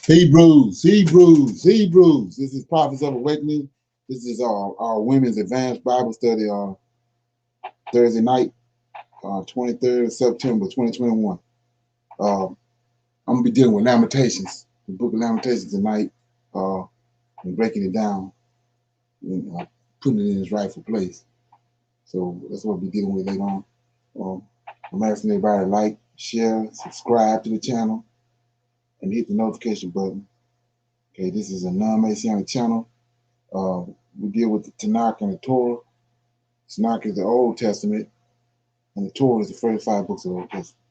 Hebrews. This is Prophets of Awakening. This is our Women's Advanced Bible Study Thursday night, 23rd of September, 2021. I'm going to be dealing with Lamentations, the book of Lamentations tonight, and breaking it down and putting it in its rightful place. So that's what we'll be dealing with later on. I'm asking everybody to like, share, subscribe to the channel, and hit the notification button. Okay, this is a non-Messianic channel. We deal with the Tanakh and the Torah. Tanakh is the Old Testament, and the Torah is the first 5 books of the Old Testament.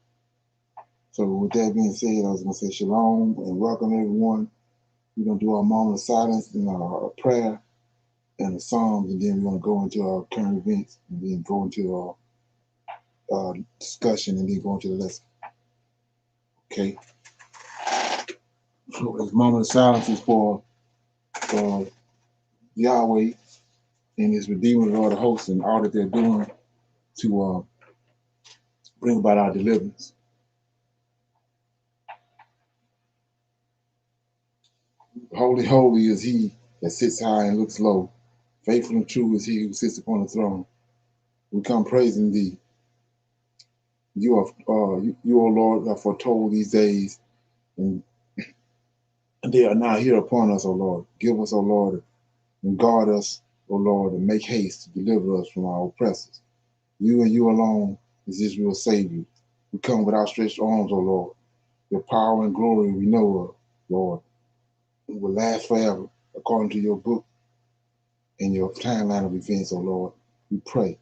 So with that being said, I was going to say shalom and welcome everyone. We're going to do our moment of silence and our prayer and the Psalms, and then we're going to go into our current events, and then go into our discussion, and then go into the lesson. Okay. So this moment of silence is for Yahweh and his Redeemer, Lord of hosts, and all that they're doing to bring about our deliverance. Holy, holy is he that sits high and looks low. Faithful and true is he who sits upon the throne. We come praising thee. You, O Lord, have foretold these days, and they are now here upon us, O Lord. Give us, O Lord, and guard us, O Lord, and make haste to deliver us from our oppressors. You and you alone is Israel's Savior. We come with outstretched arms, O Lord. Your power and glory we know of, Lord. It will last forever, according to your book and your timeline of events, O Lord. We pray.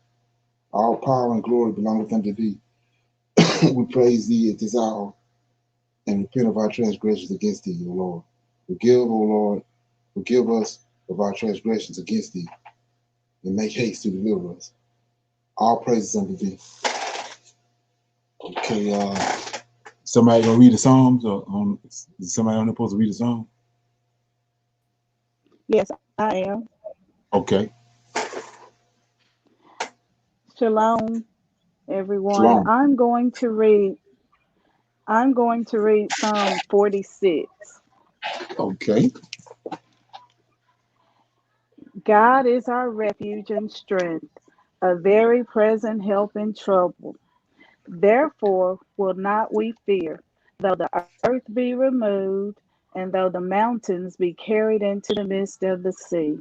All power and glory belongeth unto thee. We praise thee at this hour and repent of our transgressions against thee, O Lord. Forgive, O Lord, forgive us of our transgressions against thee, and make haste to deliver us. All praises unto thee. Okay, somebody gonna read the Psalms, or is somebody on there supposed to read the Psalm? Yes, I am. Okay. Shalom, everyone. Shalom. I'm going to read Psalm 46. Okay. God is our refuge and strength, a very present help in trouble. Therefore will not we fear, though the earth be removed, and though the mountains be carried into the midst of the sea,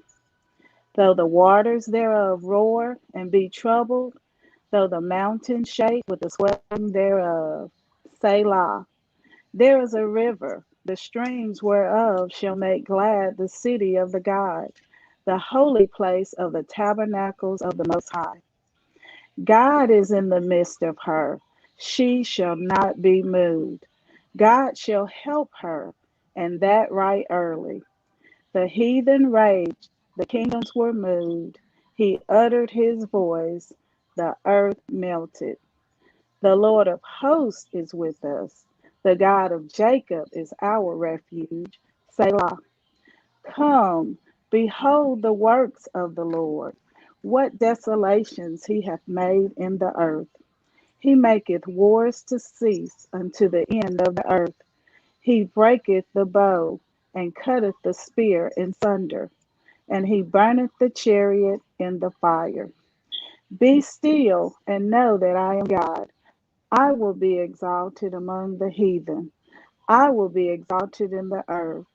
though the waters thereof roar and be troubled, though the mountains shake with the swelling thereof. Selah. There is a river, the streams whereof shall make glad the city of the God, the holy place of the tabernacles of the Most High. God is in the midst of her. She shall not be moved. God shall help her, and that right early. The heathen raged, the kingdoms were moved. He uttered his voice, the earth melted. The Lord of hosts is with us. The God of Jacob is our refuge. Selah. Come, behold the works of the Lord. What desolations he hath made in the earth. He maketh wars to cease unto the end of the earth. He breaketh the bow and cutteth the spear in sunder, and he burneth the chariot in the fire. Be still and know that I am God. I will be exalted among the heathen. I will be exalted in the earth.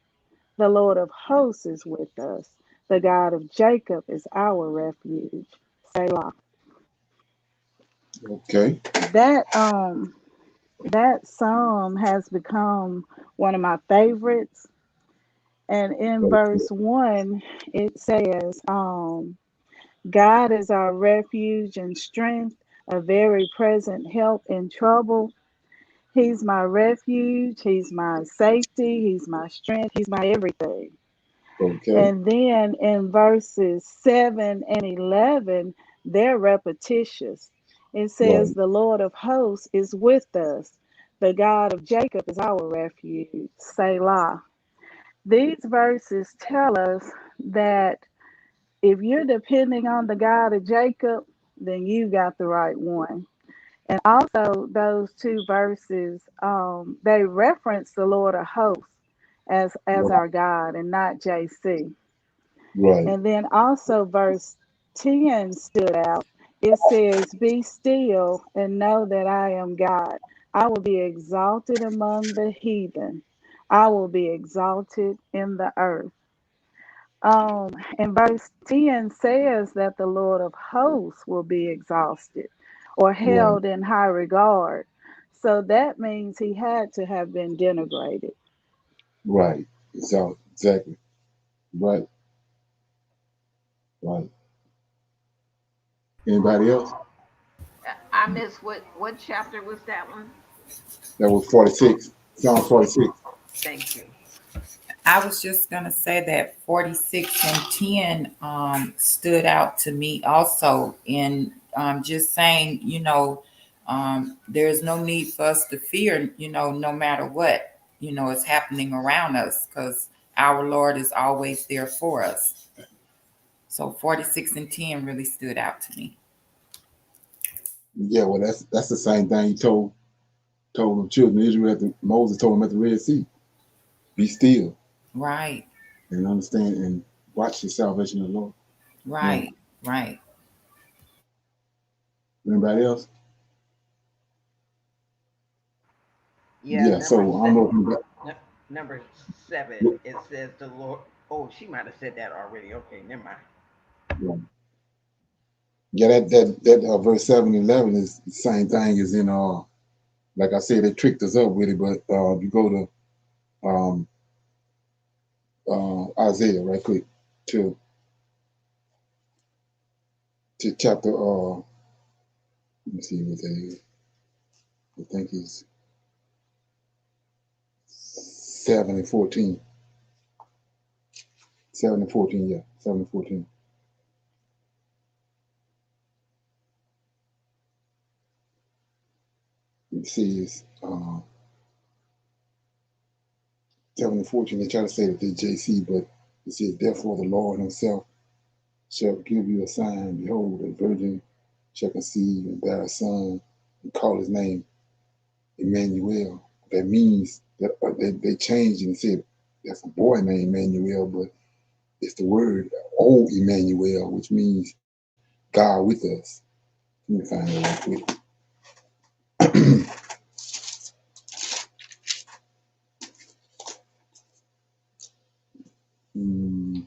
The Lord of hosts is with us. The God of Jacob is our refuge. Selah. Okay. That psalm has become one of my favorites. And in Okay. verse 1, it says, God is our refuge and strength, a very present help in trouble. He's my refuge. He's my safety. He's my strength. He's my everything. Okay. And then in verses 7 and 11, they're repetitious. It says, Right. the Lord of hosts is with us. The God of Jacob is our refuge. Selah. These verses tell us that if you're depending on the God of Jacob, then you got the right one. And also, those two verses, they reference the Lord of hosts. as Right. our God and not JC. Right. And then also verse 10 stood out. It says, "Be still and know that I am God. I will be exalted among the heathen. I will be exalted in the earth." And verse 10 says that the Lord of hosts will be exhausted or Right. held in high regard. So that means he had to have been denigrated. Right. Exactly. Right. Right. Anybody else? I missed what chapter was that one? That was 46. Psalm 46. Thank you. I was just gonna say that 46 and 10 stood out to me also in just saying, there's no need for us to fear, no matter what, is happening around us, because our Lord is always there for us. So 46 and 10 really stood out to me. Yeah, well, that's the same thing he told the children of Israel. Moses told them at the Red Sea, "Be still Right, and understand and watch the salvation of the Lord." Yeah. right, right. Anybody else? Yeah, Yeah. So I don't know if you got. number 7. It says the Lord. Oh, she might have said that already. Okay, never mind. Yeah, yeah, that verse 7-11 is the same thing as in like I said, they tricked us up with it, but you go to um Isaiah right quick to chapter let me see what that is. I think it's 7 and 14. 7 and 14, yeah. 7 and 14. It says 7 and 14, they try to say that they're JC, but it says, "Therefore the Lord himself shall give you a sign. Behold, a virgin shall conceive and bear a son and call his name Emmanuel." That means that they changed and said that's a boy named Emmanuel, but it's the word old Emmanuel, which means God with us. Let me find it right quick. Mm,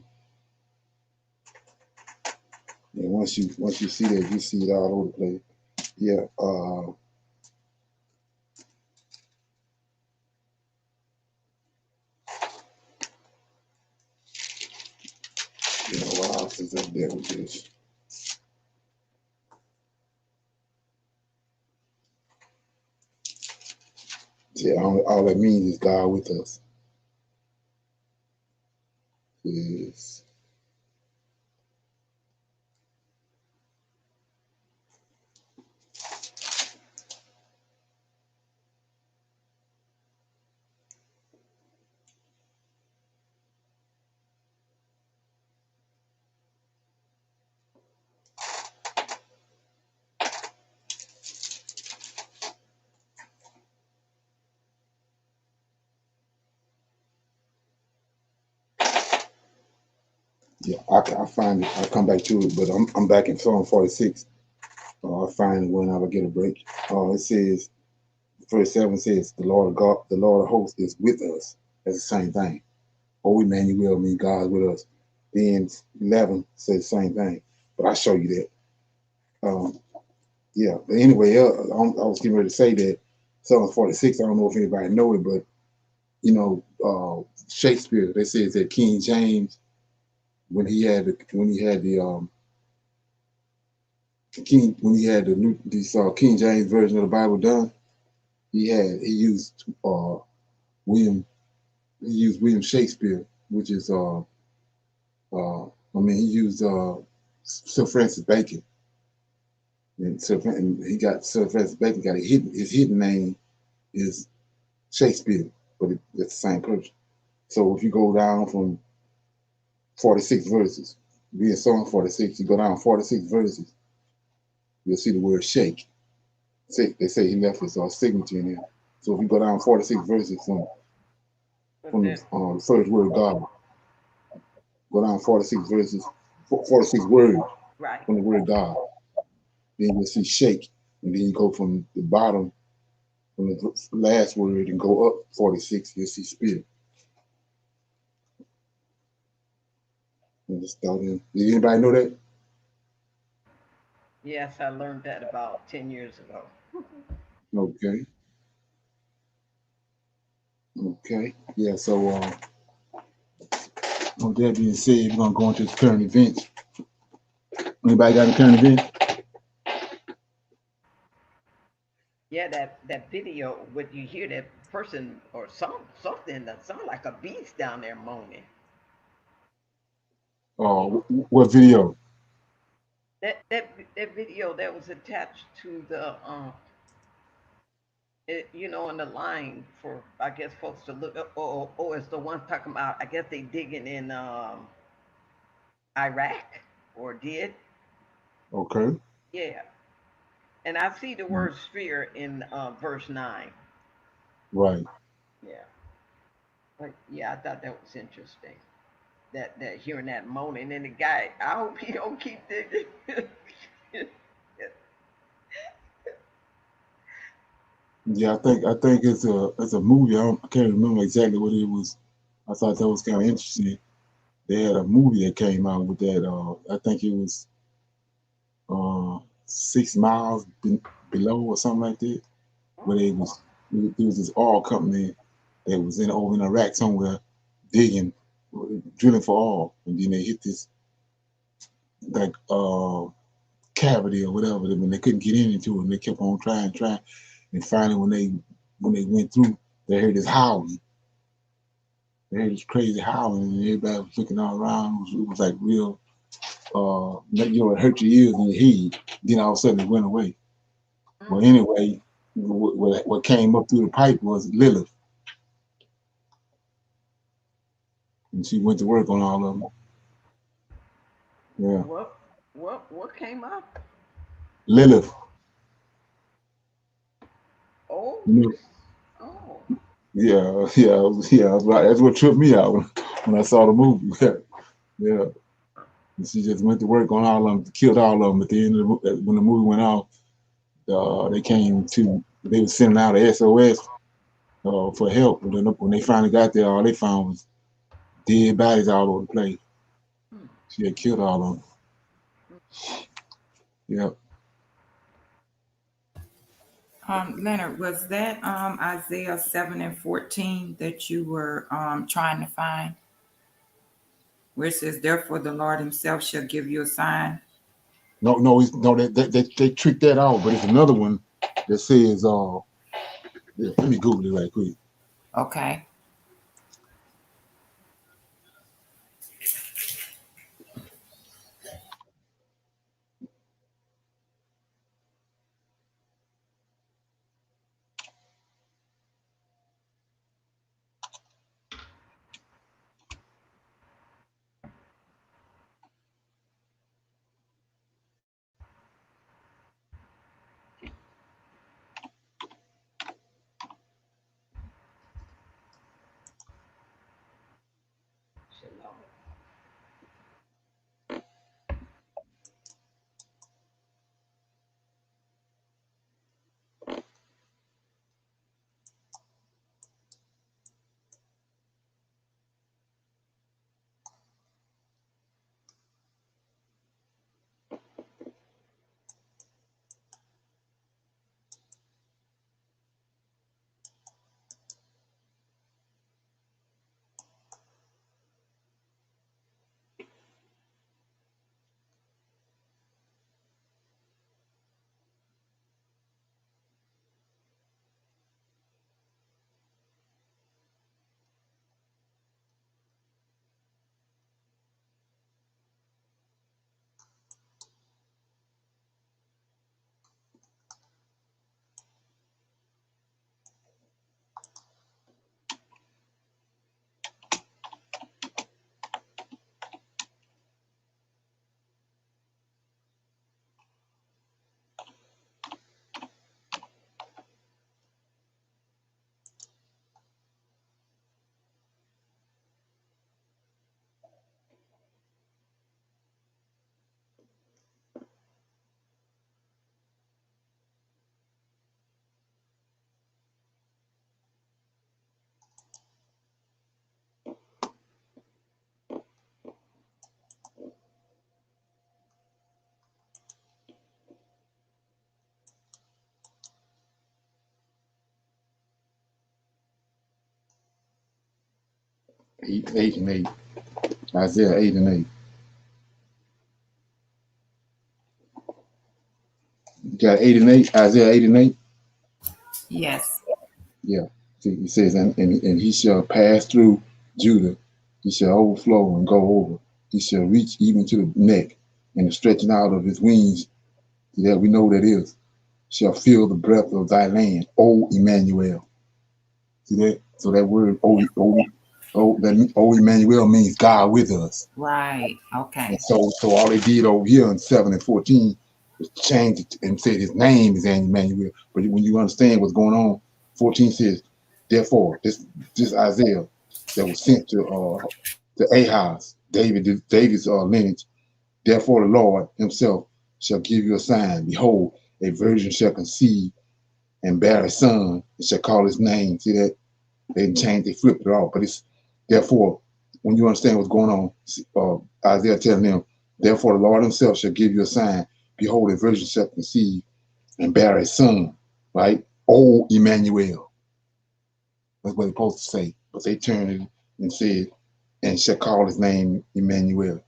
yeah, once you see that, you see it all over the place. Yeah, what else is up there with this? Yeah, all that means is God with us. Is yeah, I find it. I'll come back to it, but I'm back in Psalm 46. I'll find it when I get a break. It says verse 7 says the Lord God, the Lord of hosts is with us. That's the same thing. Oh, Emmanuel means God with us. Then 11 says the same thing. But I'll show you that. Um, yeah. But anyway, I was getting ready to say that Psalm 46. I don't know if anybody know it, but Shakespeare. They says that King James, when he had the new this King James version of the Bible done, he used William he used William Shakespeare, which is he used Sir Francis Bacon, and he got Sir Francis Bacon got his hidden name is Shakespeare, but it's the same person. So if you go down from 46 verses, being Psalm 46, you go down 46 verses, you'll see the word shake. They say he left his signature in there. So if you go down 46 verses from But from then, the first word God. Go down 46 verses, 46 words right. from the word God. Then you see shake, and then you go from the bottom, from the last word, and go up 46. You see spirit. And just start in. Did anybody know that? Yes, I learned that about 10 years ago. Okay. Okay. Yeah. So, with that being said, we're gonna go into the current events. Anybody got any current events? Yeah, that video, would you hear that person or something that sound like a beast down there moaning? What video? That video that was attached to the on the line for, I guess, folks to look up. Oh, it's the one talking about, I guess they digging in Iraq, or did. Okay. Yeah, and I see the word sphere in verse 9. Right. Yeah, but yeah, I thought that was interesting. That hearing that moaning, and the guy, I hope he don't keep digging. Yeah, I think it's a movie. I can't remember exactly what it was. I thought that was kind of interesting. They had a movie that came out with that. I think it was 6 miles below or something like that. Where Oh, they was there was this oil company that was in over in Iraq somewhere digging, drilling for oil, and then they hit this like cavity or whatever, and they couldn't get into it, and they kept on trying, and finally when they went through, they heard this howling. They heard this crazy howling, and everybody was looking all around. It was like real, it hurt your ears and your head. Then all of a sudden it went away. Well, mm, anyway, what came up through the pipe was Lilith, and she went to work on all of them. Yeah, what came up? Lilith. Oh, You know, oh, yeah. Right. That's what tripped me out when I saw the movie. Yeah. And she just went to work on all of them, killed all of them. At the end of when the movie went off, they were sending out a SOS for help. But then when they finally got there, all they found was dead bodies all over the place. hmm, She had killed all of them. Yeah. Leonard, was that Isaiah 7:14 that you were trying to find, where it says, "Therefore the Lord Himself shall give you a sign"? No, no. They tricked that out, but it's another one that says, yeah, let me Google it right quick. Okay. 8 and 8. Isaiah 8 and 8. You got 8 and 8. Isaiah 8 and 8. Yes. Yeah. See, he says, and he shall pass through Judah. He shall overflow and go over. He shall reach even to the neck, and the stretching out of his wings, that we know that is, shall fill the breadth of thy land, O Emmanuel. See that? So that word, O Emmanuel means God with us. Right. And Okay. so all they did over here in 7 and 14 was change it and said his name is Emmanuel. But when you understand what's going on, 14 says, therefore, this Isaiah that was sent to Ahaz, David's lineage, therefore the Lord himself shall give you a sign. Behold, a virgin shall conceive and bear a son, and shall call his name. See that? They didn't change, they flipped it off. But it's therefore, when you understand what's going on, Isaiah telling them, therefore the Lord himself shall give you a sign. Behold, a virgin shall conceive and bear a son, right? O Emmanuel. That's what they're supposed to say. But they turned it and said, and shall call his name Emmanuel.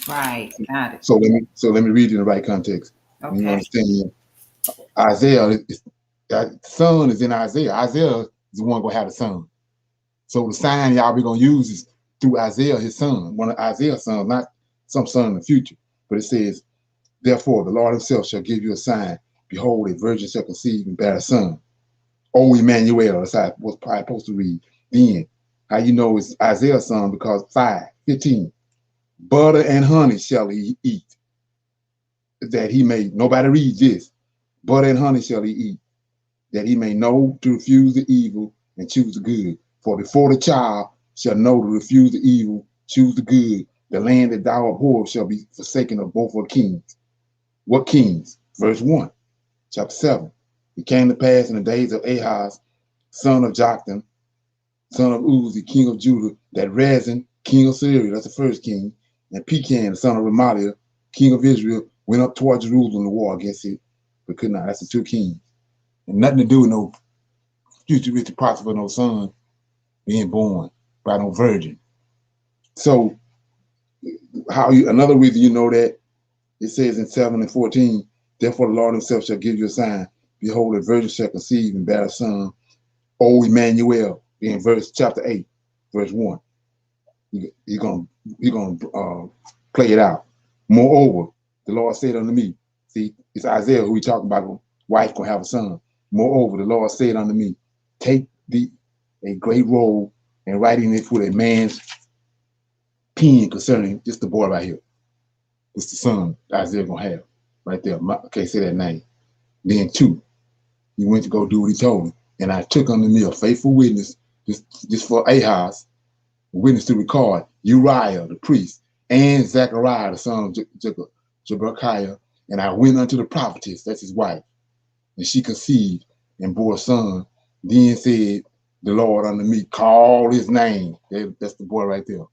Right. Got it. So let me read it in the right context. When you Okay. understand Isaiah, that son is in Isaiah. Isaiah is the one gonna have the son. So the sign y'all be gonna use is through Isaiah, his son, one of Isaiah's sons, not some son in the future. But it says, therefore, the Lord himself shall give you a sign. Behold, a virgin shall conceive and bear a son. O Emmanuel, that's how I was probably supposed to read. Then, how you know it's Isaiah's son? Because 5:15, butter and honey shall he eat, that he may, nobody reads this, butter and honey shall he eat, that he may know to refuse the evil and choose the good. For before the child shall know to refuse the evil, choose the good, the land that thou abhorrest shall be forsaken of both of kings. What kings? Verse 1, chapter 7. It came to pass in the days of Ahaz, son of Jotham, son of Uzi, king of Judah, that Rezin, king of Syria, that's the first king, and Pecan, the son of Remaliah, king of Israel, went up toward Jerusalem to war against it, but could not. That's the two kings. And nothing to do with no futuristic prophecy of no son being born by no virgin. So another reason you know that, it says in 7 and 14, therefore the Lord himself shall give you a sign. Behold, a virgin shall conceive and bear a son, O Emmanuel, in chapter 8, verse 1. He's gonna play it out. Moreover, the Lord said unto me, see, it's Isaiah who we talking about, wife gonna have a son. Moreover, the Lord said unto me, take thee a great roll and write in it with a man's pen concerning just the boy right here. It's the son Isaiah gonna have right there. I can't say that name. Then 2, he went to go do what he told him. And I took unto me a faithful witness, just for Ahaz, a witness to record Uriah the priest and Zechariah the son of Jeberechiah. And I went unto the prophetess, that's his wife, and she conceived and bore a son. Then said the Lord unto me, call his name. That's the boy right there.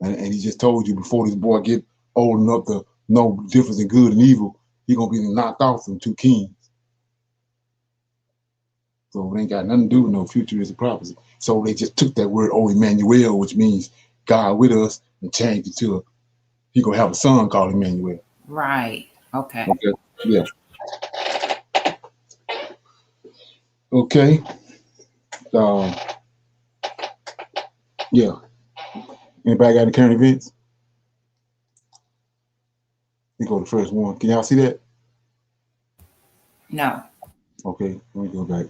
And he just told you before this boy get old enough to know the difference in good and evil, he gonna be knocked off from 2 kings. So it ain't got nothing to do with no futuristic prophecy. So they just took that word, O Emmanuel, which means God with us, and changed it to he gonna have a son called Emmanuel. Right. Okay. Okay. Yeah. Okay. Um, yeah. Anybody got any current events? We go to the first one. Can y'all see that? No. Okay, let me go back.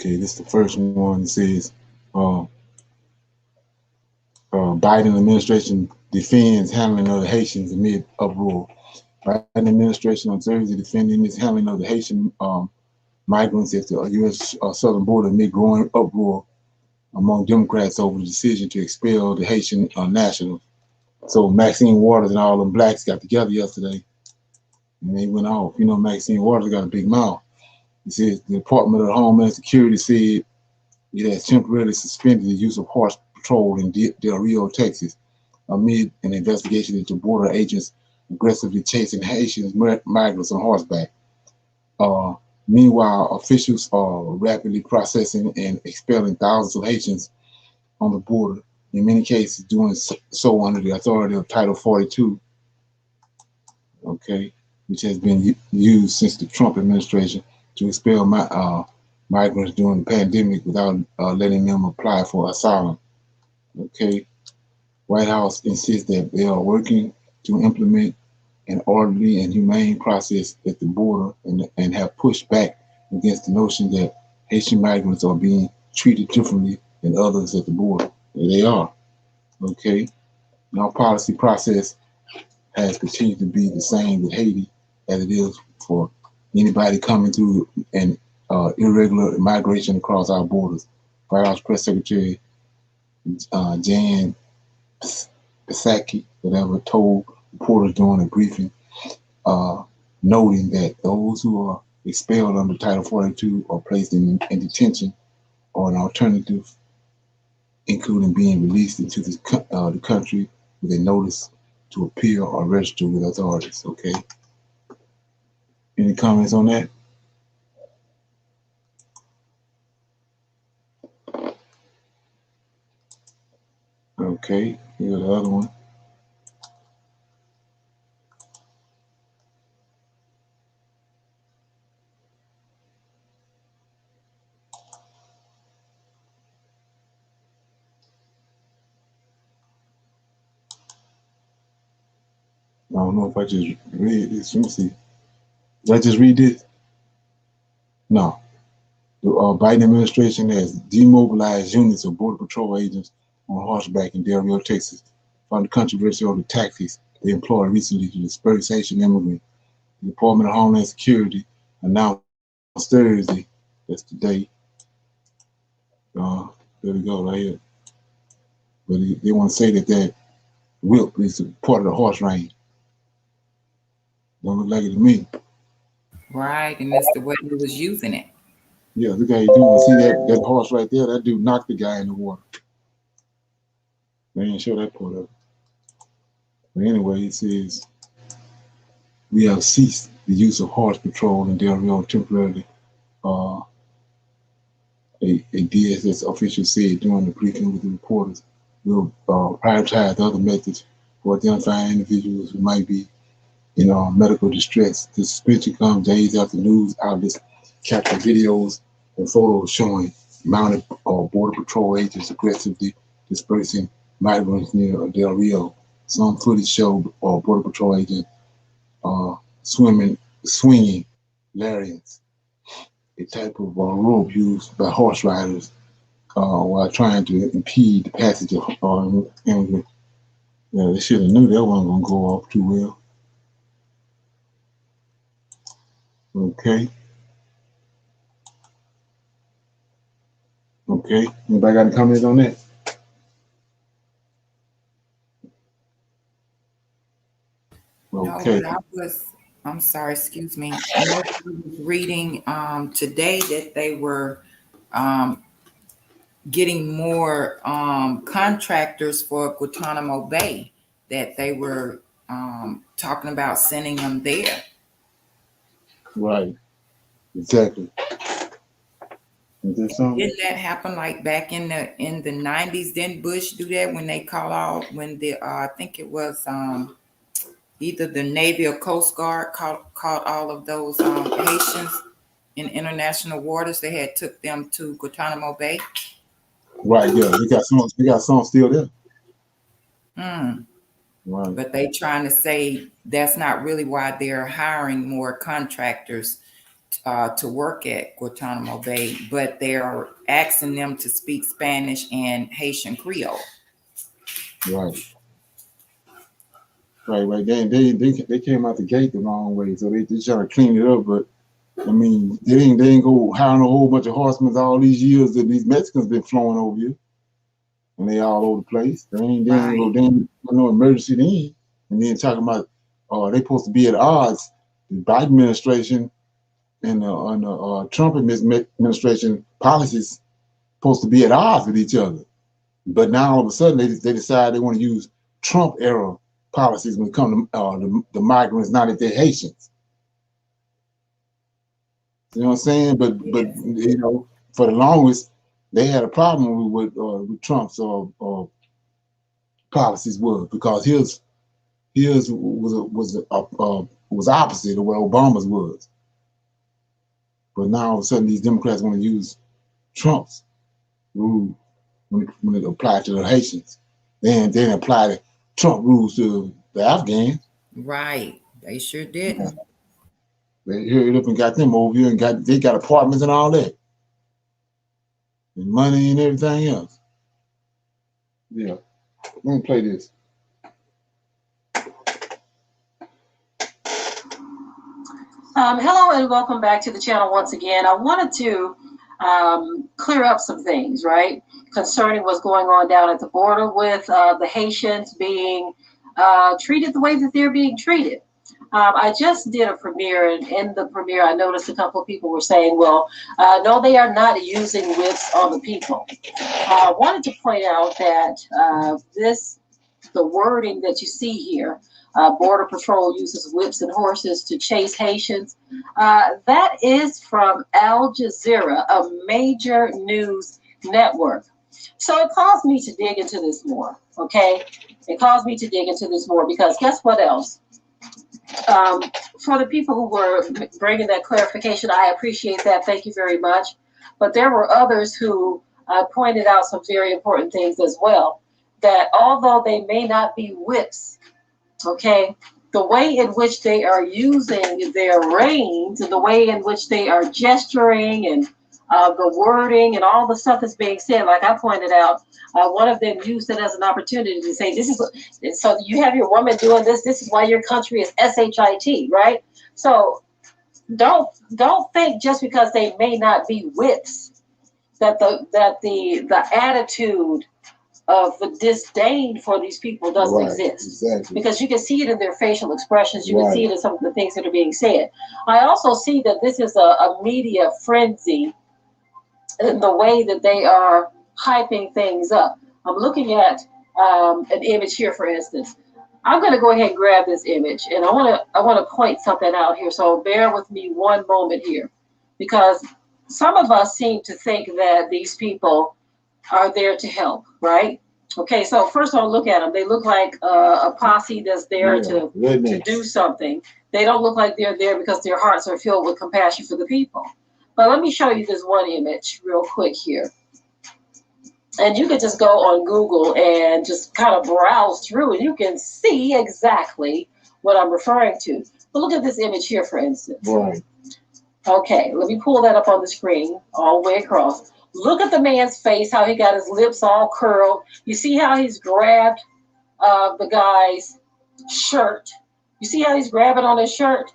Okay, this is the first one. It says, Biden administration defends handling of the Haitians amid uproar. Biden administration on Thursday defending its handling of the Haitian migrants at the U.S. southern border amid growing uproar among Democrats over the decision to expel the Haitian nationals. So Maxine Waters and all them blacks got together yesterday, and they went off. You know, Maxine Waters got a big mouth. It says the Department of Homeland Security said it has temporarily suspended the use of horse patrol in Del Rio, Texas, amid an investigation into border agents aggressively chasing Haitian migrants on horseback. Uh, Meanwhile, officials are rapidly processing and expelling thousands of Haitians on the border, in many cases doing so under the authority of Title 42, okay, which has been used since the Trump administration to expel migrants during the pandemic without letting them apply for asylum. Okay, White House insists that they are working to implement an orderly and humane process at the border, and have pushed back against the notion that Haitian migrants are being treated differently than others at the border. They are. Okay. Our policy process has continued to be the same with Haiti as it is for anybody coming through an irregular migration across our borders. White House Press Secretary Jan Psaki, whatever, told reporters during a briefing, uh, noting that those who are expelled under Title 42 are placed in detention or an alternative, including being released into the country with a notice to appear or register with authorities. Okay. Any comments on that? Okay. Here's the other one. I don't know if I just read this. Let me see. Did I just read this? No. The Biden administration has demobilized units of Border Patrol agents on horseback in Del Rio, Texas, found the controversy over the tactics they employed recently to disperse Haitian immigrants. The Department of Homeland Security announced Thursday, that's today, there we go, right here. But they want to say that whip is part of the horse range. Don't look like it to me. Right, and that's the way he was using it. Yeah, look how you doing. See that horse right there? That dude knocked the guy in the water. They didn't show that part of it. But anyway, it says, we have ceased the use of horse patrol in Del Rio temporarily. Uh, a DSS official said during the briefing with the reporters, we'll prioritize other methods for identifying individuals who might be in medical distress. The suspension comes days after news outlets captured videos and photos showing mounted Border Patrol agents aggressively dispersing migrants near Del Rio. Some footage showed Border Patrol agents swinging lariats, a type of rope used by horse riders while trying to impede the passage of immigrants. Yeah, they should have knew that wasn't going to go off too well. Okay. Okay. Anybody got any comments on that? No, Okay. but I'm sorry, excuse me. No, I was reading today that they were um, getting more contractors for Guantanamo Bay, that they were talking about sending them there. Right. Exactly. Is there something? Didn't that happen like back in the 90s? Didn't Bush do that when they called out, when the I think it was either the Navy or Coast Guard caught all of those Haitians in international waters? They had took them to Guantanamo Bay. Right. Yeah. They got some. They got some still there. Mm. Right. But they trying to say that's not really why they're hiring more contractors to work at Guantanamo Bay, but they're asking them to speak Spanish and Haitian Creole. Right. Right. They came out the gate the wrong way, so they trying to clean it up. But I mean, they ain't go hiring a whole bunch of horsemen all these years that these Mexicans been flowing over here, and they all over the place. They ain't no emergency then. And then talking about they supposed to be at odds. The Biden administration and the Trump administration policies supposed to be at odds with each other. But now all of a sudden they decide they want to use Trump era policies when it comes to the migrants, now that they're Haitians. You know what I'm saying? But you know, for the longest, they had a problem with Trump's policies was because his was opposite of what Obama's was. But now all of a sudden, these Democrats want to use Trump's rule when it applied to the Haitians. Then apply the Trump rules to the Afghans. Right. They sure didn't. They hurried up and got them over here and they got apartments and all that. And money and everything else. Yeah. Let me play this. Hello and welcome back to the channel once again. I wanted to clear up some things, right, concerning what's going on down at the border with the Haitians being treated the way that they're being treated. I just did a premiere, and in the premiere, I noticed a couple of people were saying, well, no, they are not using whips on the people. I wanted to point out that the wording that you see here, Border Patrol uses whips and horses to chase Haitians. That is from Al Jazeera, a major news network. So it caused me to dig into this more, okay? It caused me to dig into this more because guess what else? For the people who were bringing that clarification, I appreciate that. Thank you very much. But there were others who pointed out some very important things as well, that although they may not be whips, okay, the way in which they are using their reins and the way in which they are gesturing and the wording and all the stuff that's being said, like I pointed out, one of them used it as an opportunity to say, this is, so you have your woman doing this, this is why your country is SHIT, right? So don't think just because they may not be whips that the attitude of the disdain for these people doesn't exist. Exactly. Because you can see it in their facial expressions. You can see it in some of the things that are being said. I also see that this is a media frenzy in the way that they are hyping things up. I'm looking at an image here, for instance. I'm going to go ahead and grab this image, and I want to point something out here. So bear with me one moment here, because some of us seem to think that these people are there to help, right? Okay, so first of all, look at them. They look like a posse that's there to do something. They don't look like they're there because their hearts are filled with compassion for the people. But let me show you this one image real quick here. And you can just go on Google and just kind of browse through, and you can see exactly what I'm referring to. But look at this image here, for instance. Right. Okay, let me pull that up on the screen all the way across. Look at the man's face, how he got his lips all curled. You see how he's grabbed the guy's shirt. You see how he's grabbing on his shirt?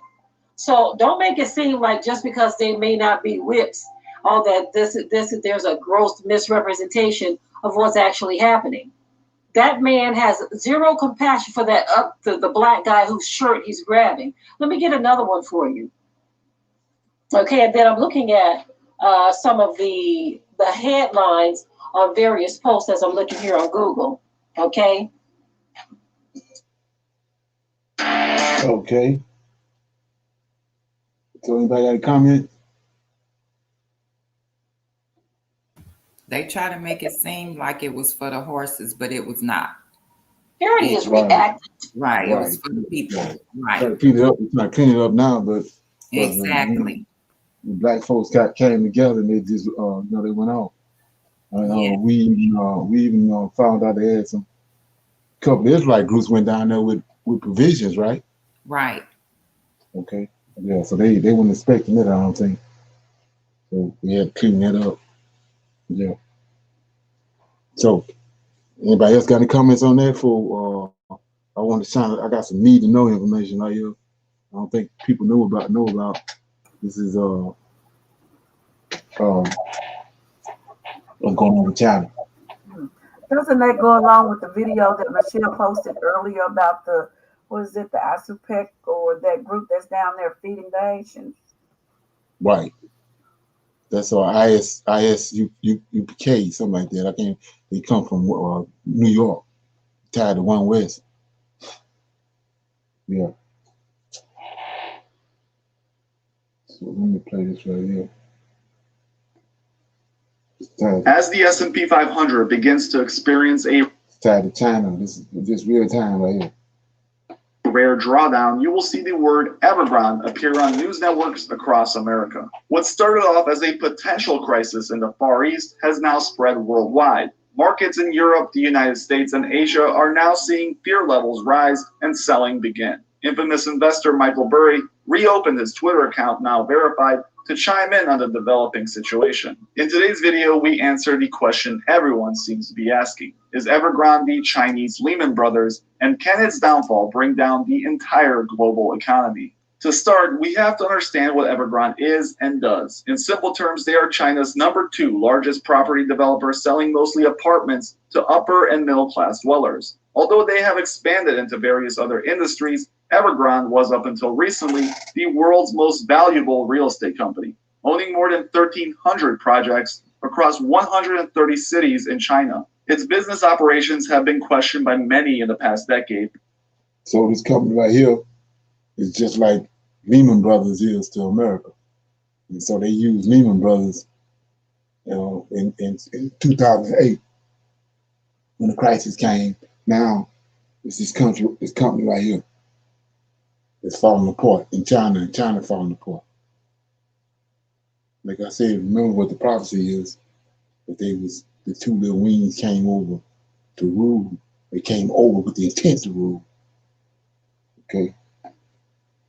So don't make it seem like just because they may not be whips, all that there's a gross misrepresentation of what's actually happening. That man has zero compassion for that the black guy whose shirt he's grabbing. Let me get another one for you. Okay, and then I'm looking at some of the headlines on various posts as I'm looking here on Google. Okay. Okay. So anybody got a comment? They try to make it seem like it was for the horses, but it was not. Here it is reacting. Right. It was for the people. Right. Try to clean it up. It's not cleaning it up now, but exactly. Black folks came together and they just they went on. We even found out they had some couple of Israelite groups went down there with provisions, right? Right. Okay. Yeah, so they weren't expecting it, I don't think. So we had to clean that up. Yeah. So anybody else got any comments on that? For I want to shine. I got some need to know information right here. I don't think people know about. This is what's going on with China. Doesn't that go along with the video that Michelle posted earlier about the ASUPEC or that group that's down there feeding the Haitians? Right. That's ISUPK, something like that. They come from New York, tied to One West. Yeah. So let me play this right here. As the S&P 500 begins to experience a tied to China, this is real time right here. Rare drawdown, you will see the word Evergrande appear on news networks across America. What started off as a potential crisis in the Far East has now spread worldwide. Markets in Europe, the United States, and Asia are now seeing fear levels rise and selling begin. Infamous investor Michael Burry reopened his Twitter account, now verified, to chime in on the developing situation. In today's video, we answer the question everyone seems to be asking. Is Evergrande the Chinese Lehman Brothers, and can its downfall bring down the entire global economy? To start, we have to understand what Evergrande is and does. In simple terms, they are China's #2 largest property developer, selling mostly apartments to upper and middle class dwellers. Although they have expanded into various other industries, Evergrande was up until recently the world's most valuable real estate company, owning more than 1,300 projects across 130 cities in China. Its business operations have been questioned by many in the past decade. So this company right here is just like Lehman Brothers is to America. And so they used Lehman Brothers, in 2008 when the crisis came. Now it's this company right here. It's falling apart in China, and China falling apart. Like I said, remember what the prophecy is, that the two little wings came over to rule. They came over with the intent to rule. Okay.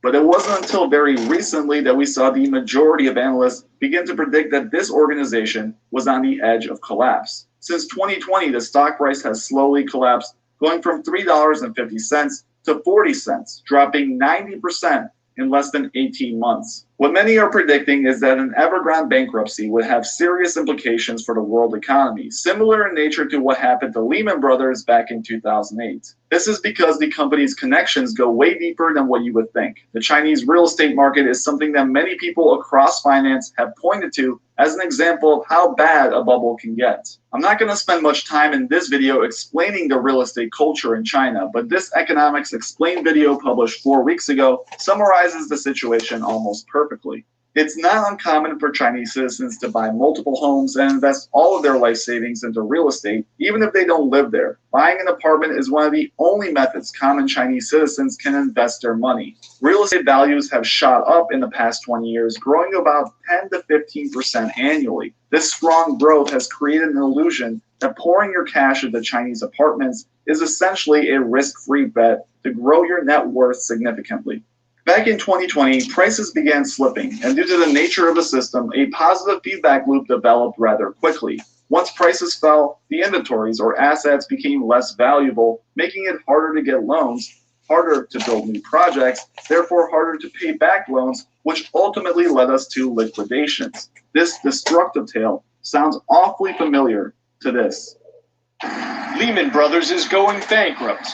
But it wasn't until very recently that we saw the majority of analysts begin to predict that this organization was on the edge of collapse. Since 2020, the stock price has slowly collapsed, going from $3.50 to 40 cents, dropping 90% in less than 18 months. What many are predicting is that an Evergrande bankruptcy would have serious implications for the world economy, similar in nature to what happened to Lehman Brothers back in 2008. This is because the company's connections go way deeper than what you would think. The Chinese real estate market is something that many people across finance have pointed to as an example of how bad a bubble can get. I'm not going to spend much time in this video explaining the real estate culture in China, but this Economics Explained video published 4 weeks ago summarizes the situation almost perfectly. It's not uncommon for Chinese citizens to buy multiple homes and invest all of their life savings into real estate, even if they don't live there. Buying an apartment is one of the only methods common Chinese citizens can invest their money. Real estate values have shot up in the past 20 years, growing about 10 to 15% annually. This strong growth has created an illusion that pouring your cash into Chinese apartments is essentially a risk-free bet to grow your net worth significantly. Back in 2020, prices began slipping, and due to the nature of the system, a positive feedback loop developed rather quickly. Once prices fell, the inventories or assets became less valuable, making it harder to get loans, harder to build new projects, therefore harder to pay back loans, which ultimately led us to liquidations. This destructive tale sounds awfully familiar to this. Lehman Brothers is going bankrupt,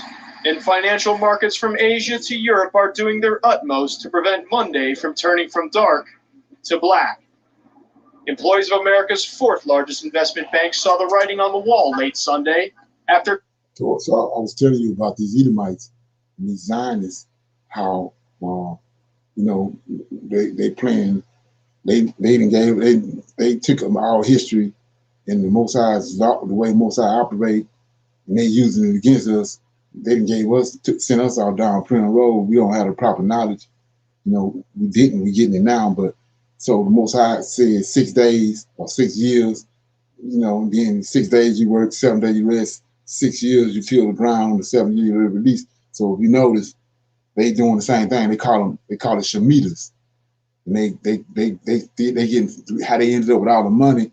and financial markets from Asia to Europe are doing their utmost to prevent Monday from turning from dark to black. Employees of America's 4th largest investment bank saw the writing on the wall late Sunday after. So I was telling you about these Edomites and these Zionists, how they playing, they took our history and the Most High's the way Most High operate, and they using it against us. They sent us all down Prison Road. We don't have the proper knowledge. We didn't. We're getting it now. But so the Most High said 6 days or 6 years. Then 6 days you work, 7 days you rest. 6 years you till the ground. The 7 years you release. So if you notice, they doing the same thing. They call it Shemitahs. And they getting how they ended up with all the money.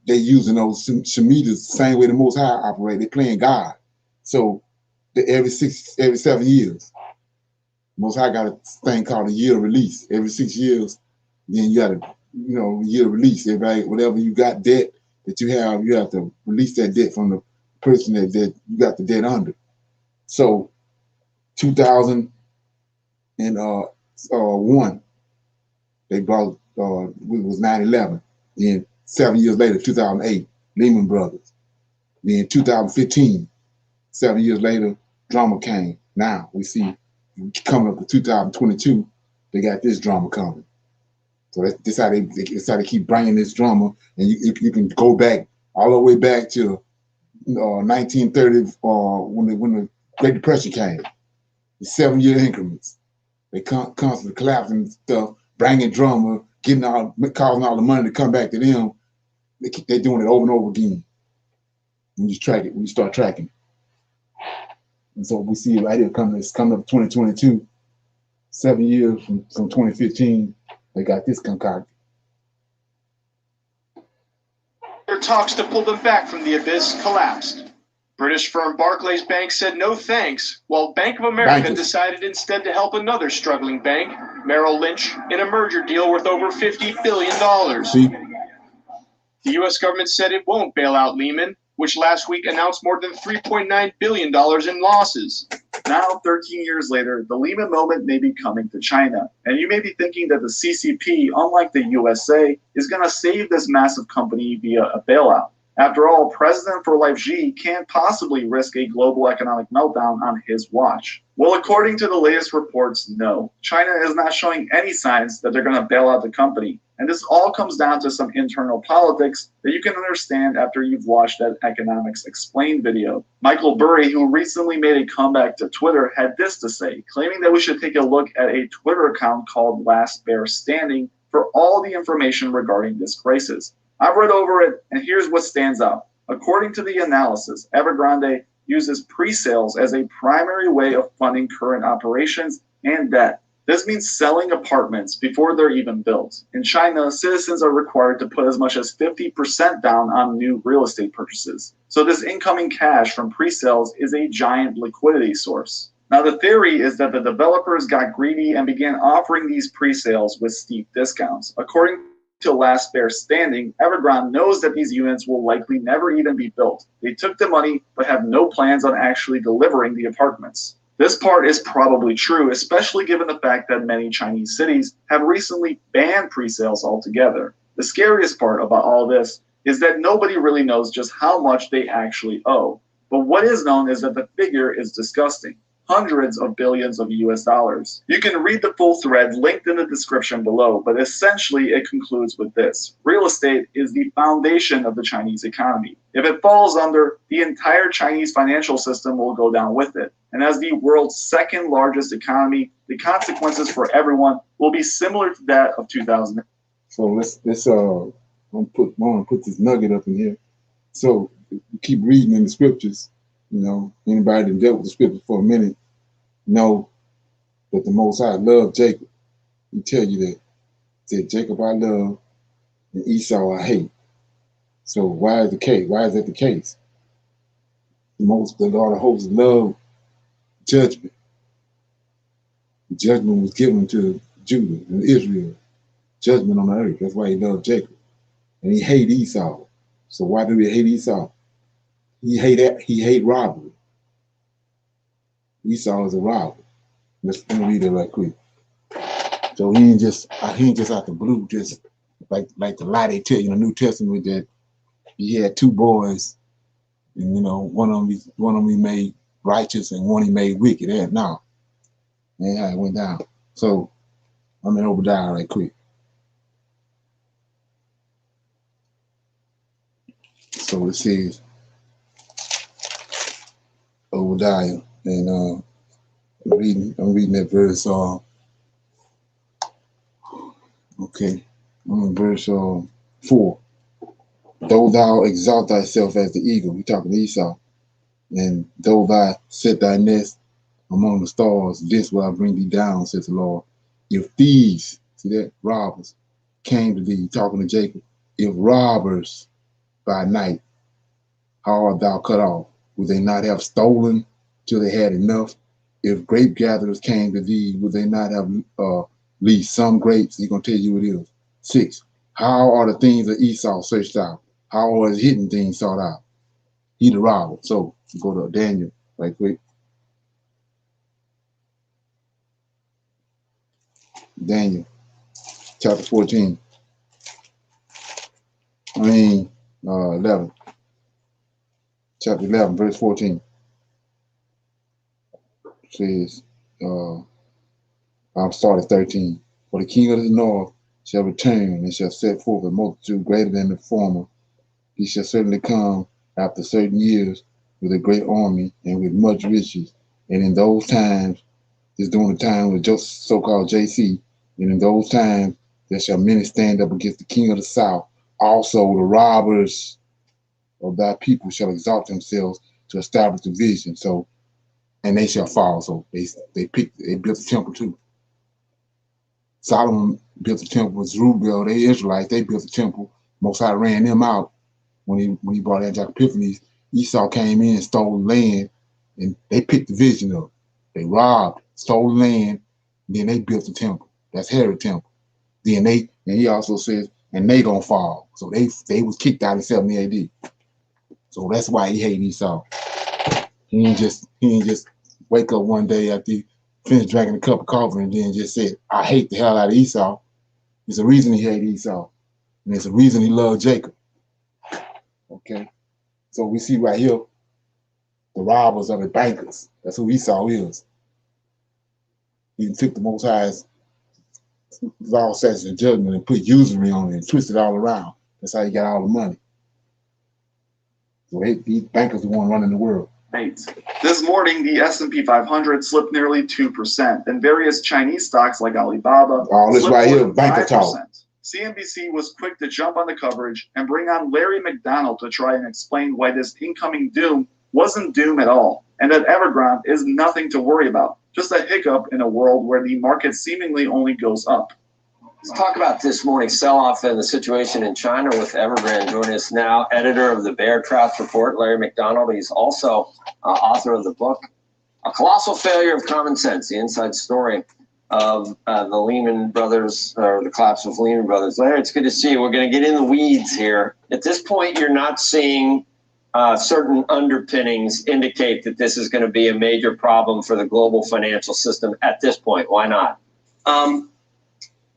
They using those Shemitahs the same way the Most High operate. They playing God. So every 7 years, Most High got a thing called a year release. Every 6 years, then you got a year release. Everybody, whatever you got debt that you have to release that debt from the person that you got the debt under. So 2001, they brought it was 9/11. Then 7 years later, 2008, Lehman Brothers. Then 2015, 7 years later, drama came. Now we see coming up to 2022, they got this drama coming. So that's how they keep bringing this drama, and you can go back all the way back to 1930, when the Great Depression came. The 7-year increments. They constantly collapsing stuff, bringing drama, causing all the money to come back to them. They're doing it over and over again. When you track it, when you start tracking. And so we see it right here it's coming up 2022, 7 years from 2015, they got this concocted. Their talks to pull them back from the abyss collapsed. British firm Barclays Bank said no thanks, while Bank of America decided instead to help another struggling bank, Merrill Lynch, in a merger deal worth over $50 billion. See? The U.S. government said it won't bail out Lehman, which last week announced more than $3.9 billion in losses. Now, 13 years later, the Lehman moment may be coming to China, and you may be thinking that the CCP, unlike the USA, is going to save this massive company via a bailout. After all, President for Life Xi can't possibly risk a global economic meltdown on his watch. Well, according to the latest reports, no. China is not showing any signs that they're going to bail out the company. And this all comes down to some internal politics that you can understand after you've watched that Economics Explained video. Michael Burry, who recently made a comeback to Twitter, had this to say, claiming that we should take a look at a Twitter account called Last Bear Standing for all the information regarding this crisis. I've read over it, and here's what stands out. According to the analysis, Evergrande uses pre-sales as a primary way of funding current operations and debt. This means selling apartments before they're even built. In China, citizens are required to put as much as 50% down on new real estate purchases. So this incoming cash from pre-sales is a giant liquidity source. Now, the theory is that the developers got greedy and began offering these pre-sales with steep discounts. According to Last Bear Standing, Evergrande knows that these units will likely never even be built. They took the money but have no plans on actually delivering the apartments. This part is probably true, especially given the fact that many Chinese cities have recently banned pre-sales altogether. The scariest part about all this is that nobody really knows just how much they actually owe. But what is known is that the figure is disgusting. Hundreds of billions of US dollars. You can read the full thread linked in the description below, but essentially it concludes with this. Real estate is the foundation of the Chinese economy. If it falls under, the entire Chinese financial system will go down with it. And as the world's second largest economy, the consequences for everyone will be similar to that of 2000. So let's I'm gonna put this nugget up in here. So you keep reading in the scriptures. You know, anybody that dealt with the scripture for a minute know that the Most High loved Jacob. He tell you that. He said, Jacob I love and Esau I hate. So why is the case? Why is that the case? The Lord of hosts loved judgment. The judgment was given to Judah and Israel. Judgment on the earth. That's why he loved Jacob. And he hated Esau. So why do he hate Esau? He hate robbery. Esau is a robber. Let me read that right quick. So he ain't just out the blue, just like the lie they tell you in the New Testament that he had two boys, and you know one of them he made righteous and one he made wicked. And no, and how it went down. So I'm in Obadiah right quick. So it says. Obadiah, and I'm reading that verse. Okay, I'm in verse 4. Though thou exalt thyself as the eagle, we talking to Esau, and though thou set thy nest among the stars, this will I bring thee down, says the Lord. If thieves, see that, robbers, came to thee, talking to Jacob, if robbers by night, how art thou cut off? Would they not have stolen till they had enough? If grape gatherers came to thee, would they not have least some grapes? He's going to tell you what it is. 6. How are the things of Esau searched out? How are his hidden things sought out? He the robber. So go to Daniel right quick. Daniel chapter 14. 11. Chapter 11, verse 14. says, I'll start at 13. For the king of the north shall return and shall set forth a multitude greater than the former. He shall certainly come after certain years with a great army and with much riches. And in those times, is during the time with so-called JC, and in those times there shall many stand up against the king of the south. Also the robbers of thy people shall exalt themselves to establish the vision. So, and they shall fall. So they built the temple too. Solomon built the temple with Zerubbabel, they Israelites, they built the temple. Most High ran them out when he brought Antioch Epiphanes. Esau came in and stole land, and they picked the vision up. They robbed, stole land, then they built the temple. That's Herod temple. Then he also says, and they gonna fall. So they was kicked out in 70 AD. So that's why he hated Esau. He ain't just wake up one day after he finished drinking a cup of coffee and then just said, I hate the hell out of Esau. There's a reason he hated Esau. And there's a reason he loved Jacob. Okay? So we see right here, the robbers are the bankers. That's who Esau is. He took the Most High's law, statutes, and judgment and put usury on it and twisted it all around. That's how he got all the money. So these bankers are the one running the world. This morning, the S&P 500 slipped nearly 2%, and various Chinese stocks like Alibaba all this right here, banker talk. CNBC was quick to jump on the coverage and bring on Larry McDonald to try and explain why this incoming doom wasn't doom at all, and that Evergrande is nothing to worry about, just a hiccup in a world where the market seemingly only goes up. Let's talk about this morning's sell-off and the situation in China with Evergrande. Joining us now, editor of the Bear Trouts Report, Larry McDonald. He's also author of the book, A Colossal Failure of Common Sense, the inside story of the Lehman Brothers, or the collapse of Lehman Brothers. Larry, it's good to see you. We're going to get in the weeds here. At this point, you're not seeing certain underpinnings indicate that this is going to be a major problem for the global financial system at this point. Why not?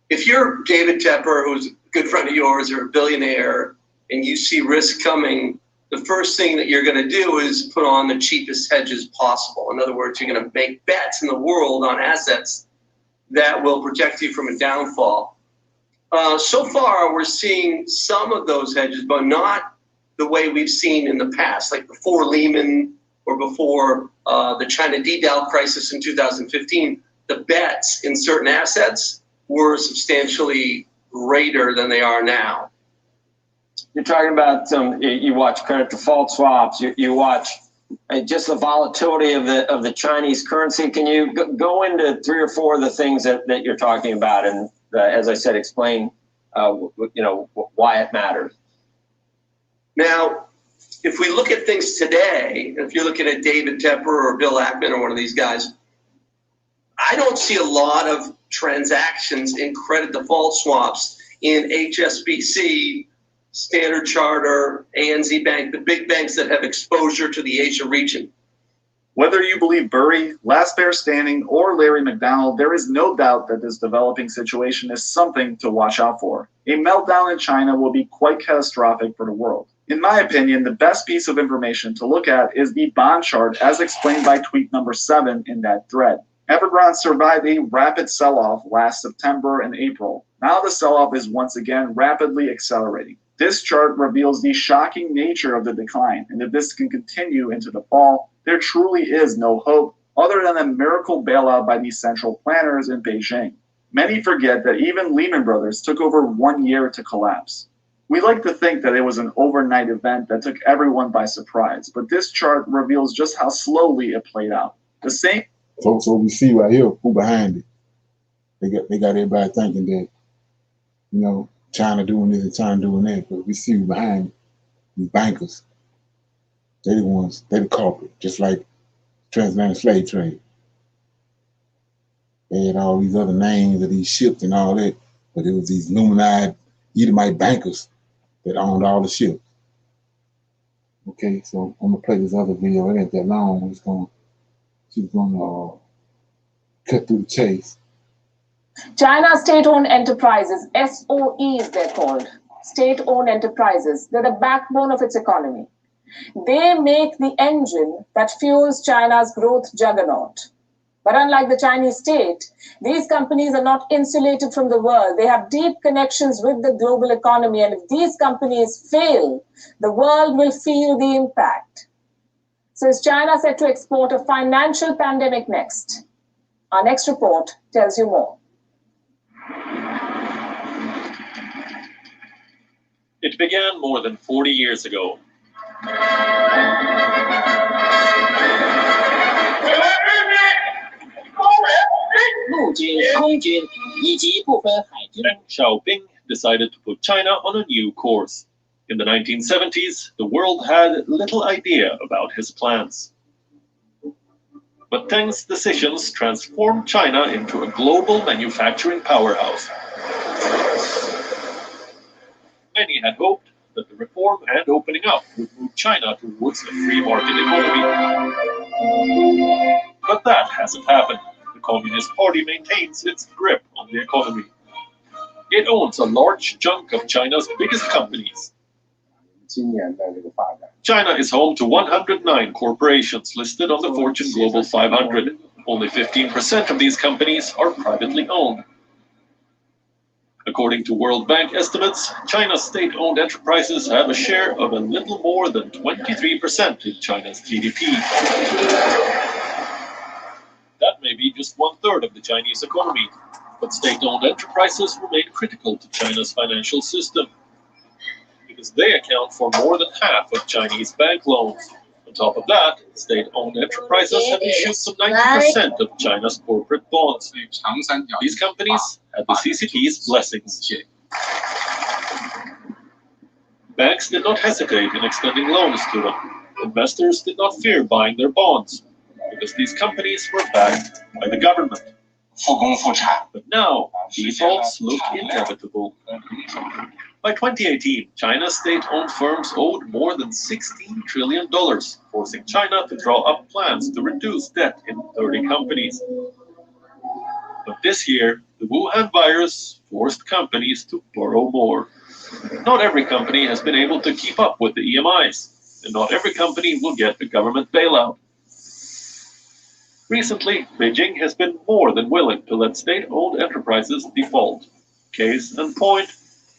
If you're David Tepper, who's a good friend of yours, or a billionaire, and you see risk coming, the first thing that you're going to do is put on the cheapest hedges possible. In other words, you're going to make bets in the world on assets that will protect you from a downfall. So far, we're seeing some of those hedges, but not the way we've seen in the past, like before Lehman or before the China DDAL crisis in 2015. The bets in certain assets were substantially greater than they are now. You're talking about you watch credit default swaps. You watch just the volatility of the Chinese currency. Can you go into 3 or 4 of the things that you're talking about, and as I said, explain why it matters? Now, if we look at things today, if you're looking at David Tepper or Bill Ackman or one of these guys, I don't see a lot of transactions in credit default swaps in HSBC, Standard Charter, ANZ Bank, the big banks that have exposure to the Asia region. Whether you believe Burry, Last Bear Standing, or Larry McDonald, there is no doubt that this developing situation is something to watch out for. A meltdown in China will be quite catastrophic for the world. In my opinion, the best piece of information to look at is the bond chart as explained by tweet number 7 in that thread. Evergrande survived a rapid sell-off last September and April. Now the sell-off is once again rapidly accelerating. This chart reveals the shocking nature of the decline, and if this can continue into the fall, there truly is no hope other than a miracle bailout by these central planners in Beijing. Many forget that even Lehman Brothers took over 1 year to collapse. We like to think that it was an overnight event that took everyone by surprise, but this chart reveals just how slowly it played out. The same. So we see right here who behind it. They got everybody thinking that, China doing this and China doing that, but we see who behind it. These bankers. They're the ones, they're the culprit, just like transatlantic slave trade. They had all these other names of these ships and all that, but it was these Illuminati Edomite bankers that owned all the ships. Okay, so I'm gonna play this other video. It ain't that long. She's gonna cut through the chase. China state-owned enterprises, SOEs they're called, state-owned enterprises. They're the backbone of its economy. They make the engine that fuels China's growth juggernaut. But unlike the Chinese state, these companies are not insulated from the world. They have deep connections with the global economy. And if these companies fail, the world will feel the impact. So is China set to export a financial pandemic next? Our next report tells you more. It began more than 40 years ago. 陆军、空军以及部分海军。 Deng Xiaoping decided to put China on a new course. In the 1970s, the world had little idea about his plans. But Deng's decisions transformed China into a global manufacturing powerhouse. Many had hoped that the reform and opening up would move China towards a free market economy. But that hasn't happened. The Communist Party maintains its grip on the economy. It owns a large chunk of China's biggest companies. China is home to 109 corporations listed on the Fortune Global 500. Only 15% of these companies are privately owned. According to World Bank estimates, China's state-owned enterprises have a share of a little more than 23% in China's GDP. That may be just 1/3 of the Chinese economy, but state-owned enterprises remain critical to China's financial system because they account for more than half of Chinese bank loans. On top of that, state-owned enterprises have issued some 90% of China's corporate bonds. These companies had the CCP's blessings. Banks did not hesitate in extending loans to them. Investors did not fear buying their bonds because these companies were backed by the government. But now, defaults look inevitable. By 2018, China's state-owned firms owed more than $16 trillion, forcing China to draw up plans to reduce debt in 30 companies. But this year, the Wuhan virus forced companies to borrow more. Not every company has been able to keep up with the EMIs, and not every company will get the government bailout. Recently, Beijing has been more than willing to let state-owned enterprises default. Case in point,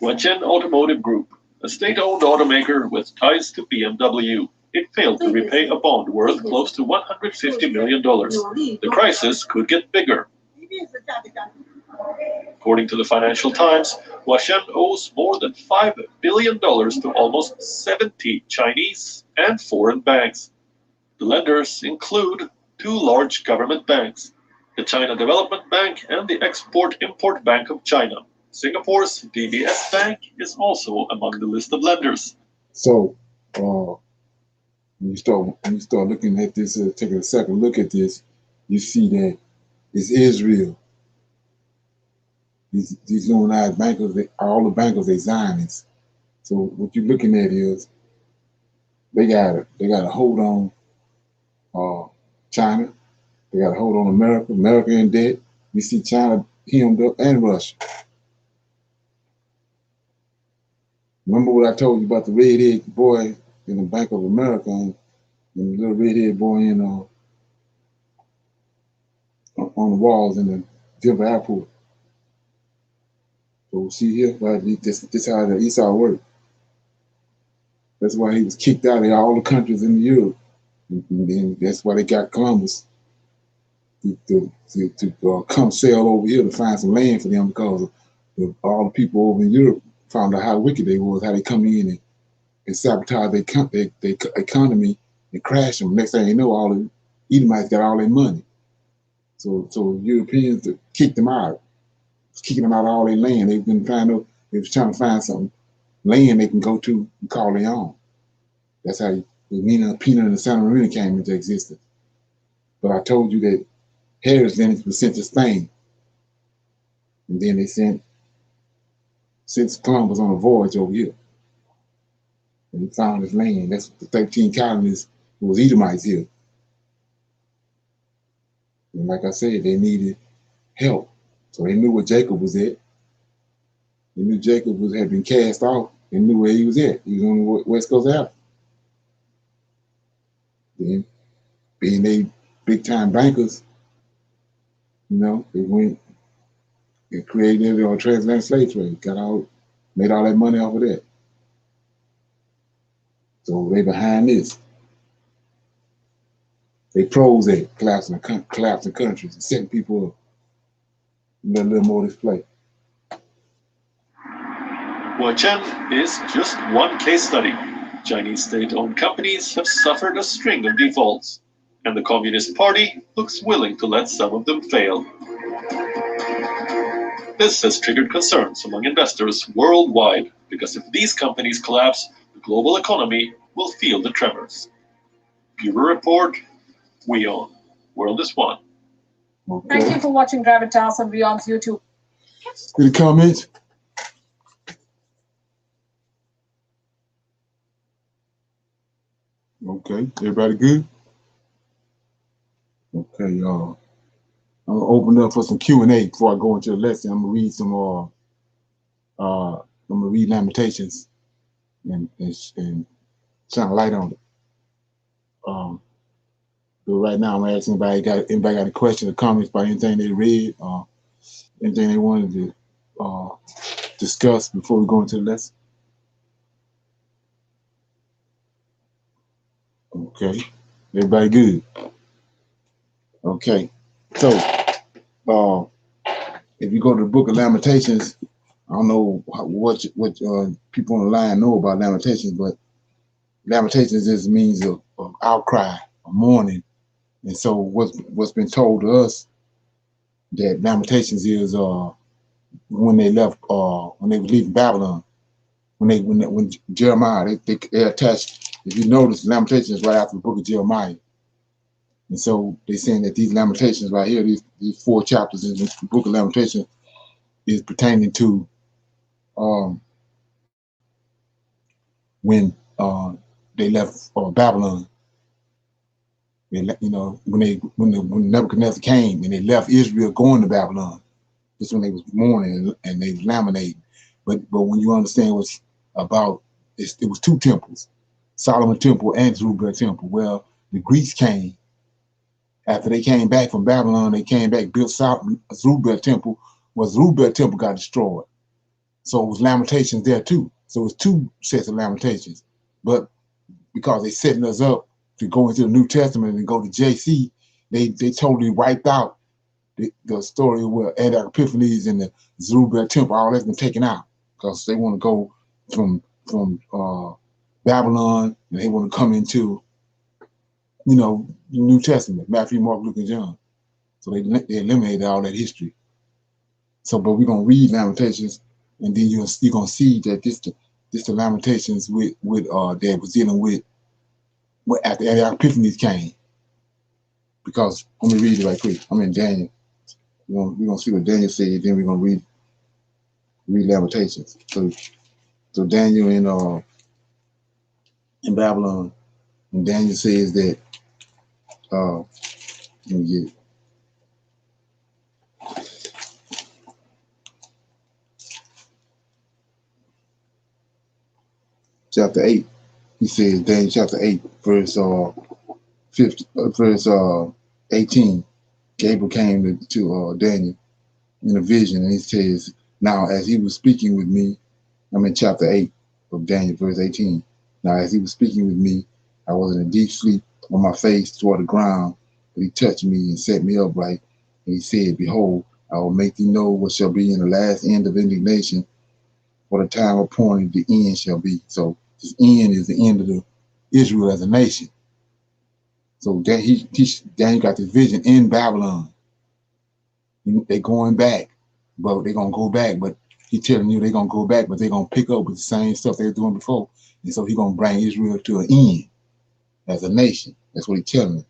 Guangzhou Automotive Group, a state-owned automaker with ties to BMW. It failed to repay a bond worth close to $150 million. The crisis could get bigger. According to the Financial Times, Guangzhou owes more than $5 billion to almost 70 Chinese and foreign banks. The lenders include two large government banks, the China Development Bank and the Export-Import Bank of China. Singapore's DBS Bank is also among the list of lenders. So, when you start looking at this, taking a second look at this, you see that it's Israel. These Illuminati bankers, all the bankers, they Zionists. So what you're looking at is they got a hold on China. They got a hold on America. America in debt. You see China hemmed up, and Russia. Remember what I told you about the red-headed boy in the Bank of America and the little red-headed boy on the walls in the Denver airport. So see here, right? This how the Esau worked. That's why he was kicked out of all the countries in Europe. And then that's why they got Columbus to come sail over here to find some land for them because all the people over in Europe found out how wicked they was, how they come in and sabotage their economy and crash them. Next thing you know, all the Edomites got all their money. So Europeans kicked them out, kicking them out of all their land. They was trying to find some land they can go to and call their own. That's how the Peanut and the Santa Marina came into existence. But I told you that Harris then was sent to Spain. And then they sent Columbus on a voyage over here. And he found his land. That's the 13 colonies. It was Edomites here. And like I said, they needed help. So they knew where Jacob was at. They knew Jacob had been cast off. They knew where he was at. He was on the west coast of Africa. Then, being they big-time bankers, You know, they went and created a transatlantic slave trade, got out, made all that money off of that. So they behind this. They pros at collapsing countries and setting people up. Let a little more display. Huachen is just one case study. Chinese state-owned companies have suffered a string of defaults, and the Communist Party looks willing to let some of them fail. This has triggered concerns among investors worldwide, because if these companies collapse, the global economy will feel the tremors. Bureau Report, we own. World is one. Okay. Thank you for watching Gravitas on Beyond's YouTube. Any comments? Okay, everybody good? Okay, y'all. I'm gonna open up for some Q&A before I go into the lesson. I'm gonna read some I'm gonna read Lamentations and shine a light on it. But right now I'm asking anybody got any questions or comments about anything they read or anything they wanted to discuss before we go into the lesson. Okay, everybody good? Okay, so if you go to the book of Lamentations, I don't know what people on the line know about Lamentations, but Lamentations just means of outcry, of mourning. And so what's been told to us that Lamentations is when they left when they were leaving Babylon, when Jeremiah they attached. If you notice, Lamentations right after the book of Jeremiah, and so they're saying that these Lamentations right here, these 4 chapters in the book of Lamentations, is pertaining to when they left Babylon. You know, when Nebuchadnezzar came and they left Israel going to Babylon. That's when they was mourning and they was lamenting. But when you understand what's about, it was 2 temples, Solomon Temple and Zerubbabel Temple. Well, the Greeks came after they came back from Babylon. They came back, built Zerubbabel Temple. Well, Zerubbabel Temple got destroyed, so it was Lamentations there too. So it was 2 sets of Lamentations. But because they setting us up to go into the New Testament and go to JC, they totally wiped out the story where Antioch Epiphanes and the Zerubbabel Temple, all that's been taken out because they want to go from Babylon and they want to come into, you know, the New Testament, Matthew, Mark, Luke, and John. So they eliminated all that history. So, but we're gonna read Lamentations, and then you're gonna see that this the Lamentations with that was dealing with after Antioch Epiphanes came. Because let me read it right quick. I'm in Daniel. We're gonna see what Daniel said, then we're gonna read Lamentations. So Daniel in Babylon, and Daniel says that let me get it. Chapter 8. He says, Daniel chapter 8, verse 18. Gabriel came to Daniel in a vision, and he says, now as he was speaking with me, I'm in chapter 8 of Daniel, verse 18. Now as he was speaking with me, I was in a deep sleep on my face toward the ground, but he touched me and set me upright, and he said, behold, I will make thee know what shall be in the last end of indignation, for the time appointed the end shall be. So this end is the end of Israel as a nation. So that Daniel got this vision in Babylon. They're going back, but they're gonna go back. But he's telling you they're gonna go back, but they're gonna pick up with the same stuff they were doing before. And so he's gonna bring Israel to an end as a nation. That's what he's telling them.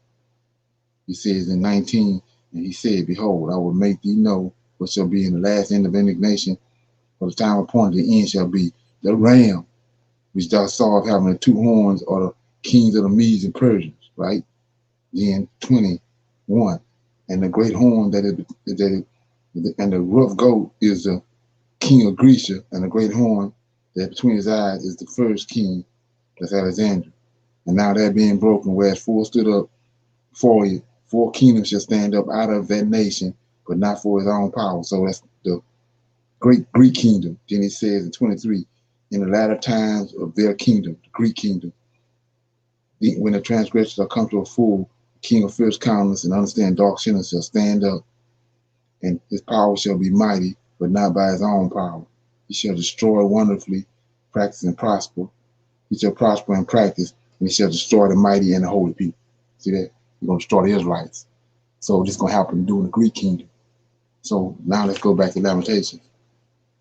He says in 19, and he said, behold, I will make thee know what shall be in the last end of indignation, for the time appointed the end shall be. The ram which thou sawest having the 2 horns are the kings of the Medes and Persians, right? Then 21, and the great horn and the rough goat is the king of Grecia, and the great horn that between his eyes is the first king, that's Alexander. And now that being broken, whereas 4 stood up for you, 4 kingdoms shall stand up out of that nation, but not for his own power. So that's the Greek kingdom. Then it says in 23, in the latter times of their kingdom, the Greek kingdom, when the transgressors are come to a full, king of fierce countenance and understand dark sinners shall stand up, and his power shall be mighty, but not by his own power. He shall destroy wonderfully, practice and prosper. He shall prosper and practice, and he shall destroy the mighty and the holy people. See that? He's going to destroy the Israelites. So this is going to happen during the Greek kingdom. So now let's go back to Lamentations.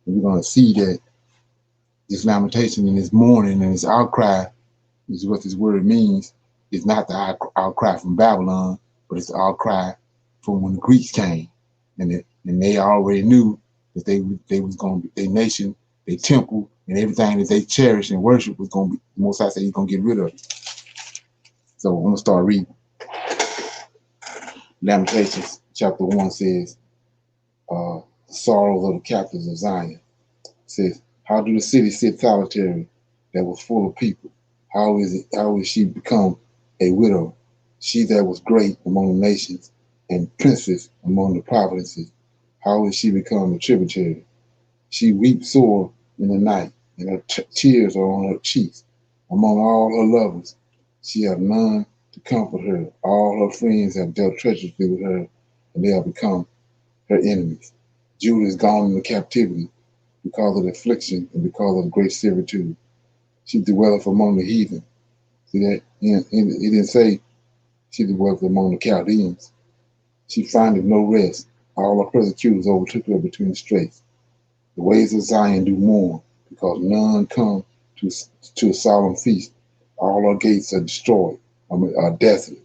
And we're going to see that this lamentation and this mourning and this outcry is what this word means. It's not the outcry from Babylon, but it's the outcry from when the Greeks came. And they already knew that they was going to be, their nation, their temple, and everything that they cherished and worship was going to be, Most High said he's going to get rid of it. So I'm going to start reading. Lamentations Chapter 1 says, the sorrows of the captives of Zion. It says, how do the city sit solitary that was full of people? How is she become a widow? She that was great among the nations and princess among the provinces. How is she become a tributary? She weeps sore in the night, and her tears are on her cheeks. Among all her lovers, she have none to comfort her. All her friends have dealt treacherously with her, and they have become her enemies. Judah is gone into captivity because of the affliction and because of the great servitude. She dwelleth among the heathen. See that? It didn't say she dwelleth among the Chaldeans. She findeth no rest. All her persecutors overtook her between the straits. The ways of Zion do mourn, because none come to a solemn feast. All her gates are destroyed, are desolate.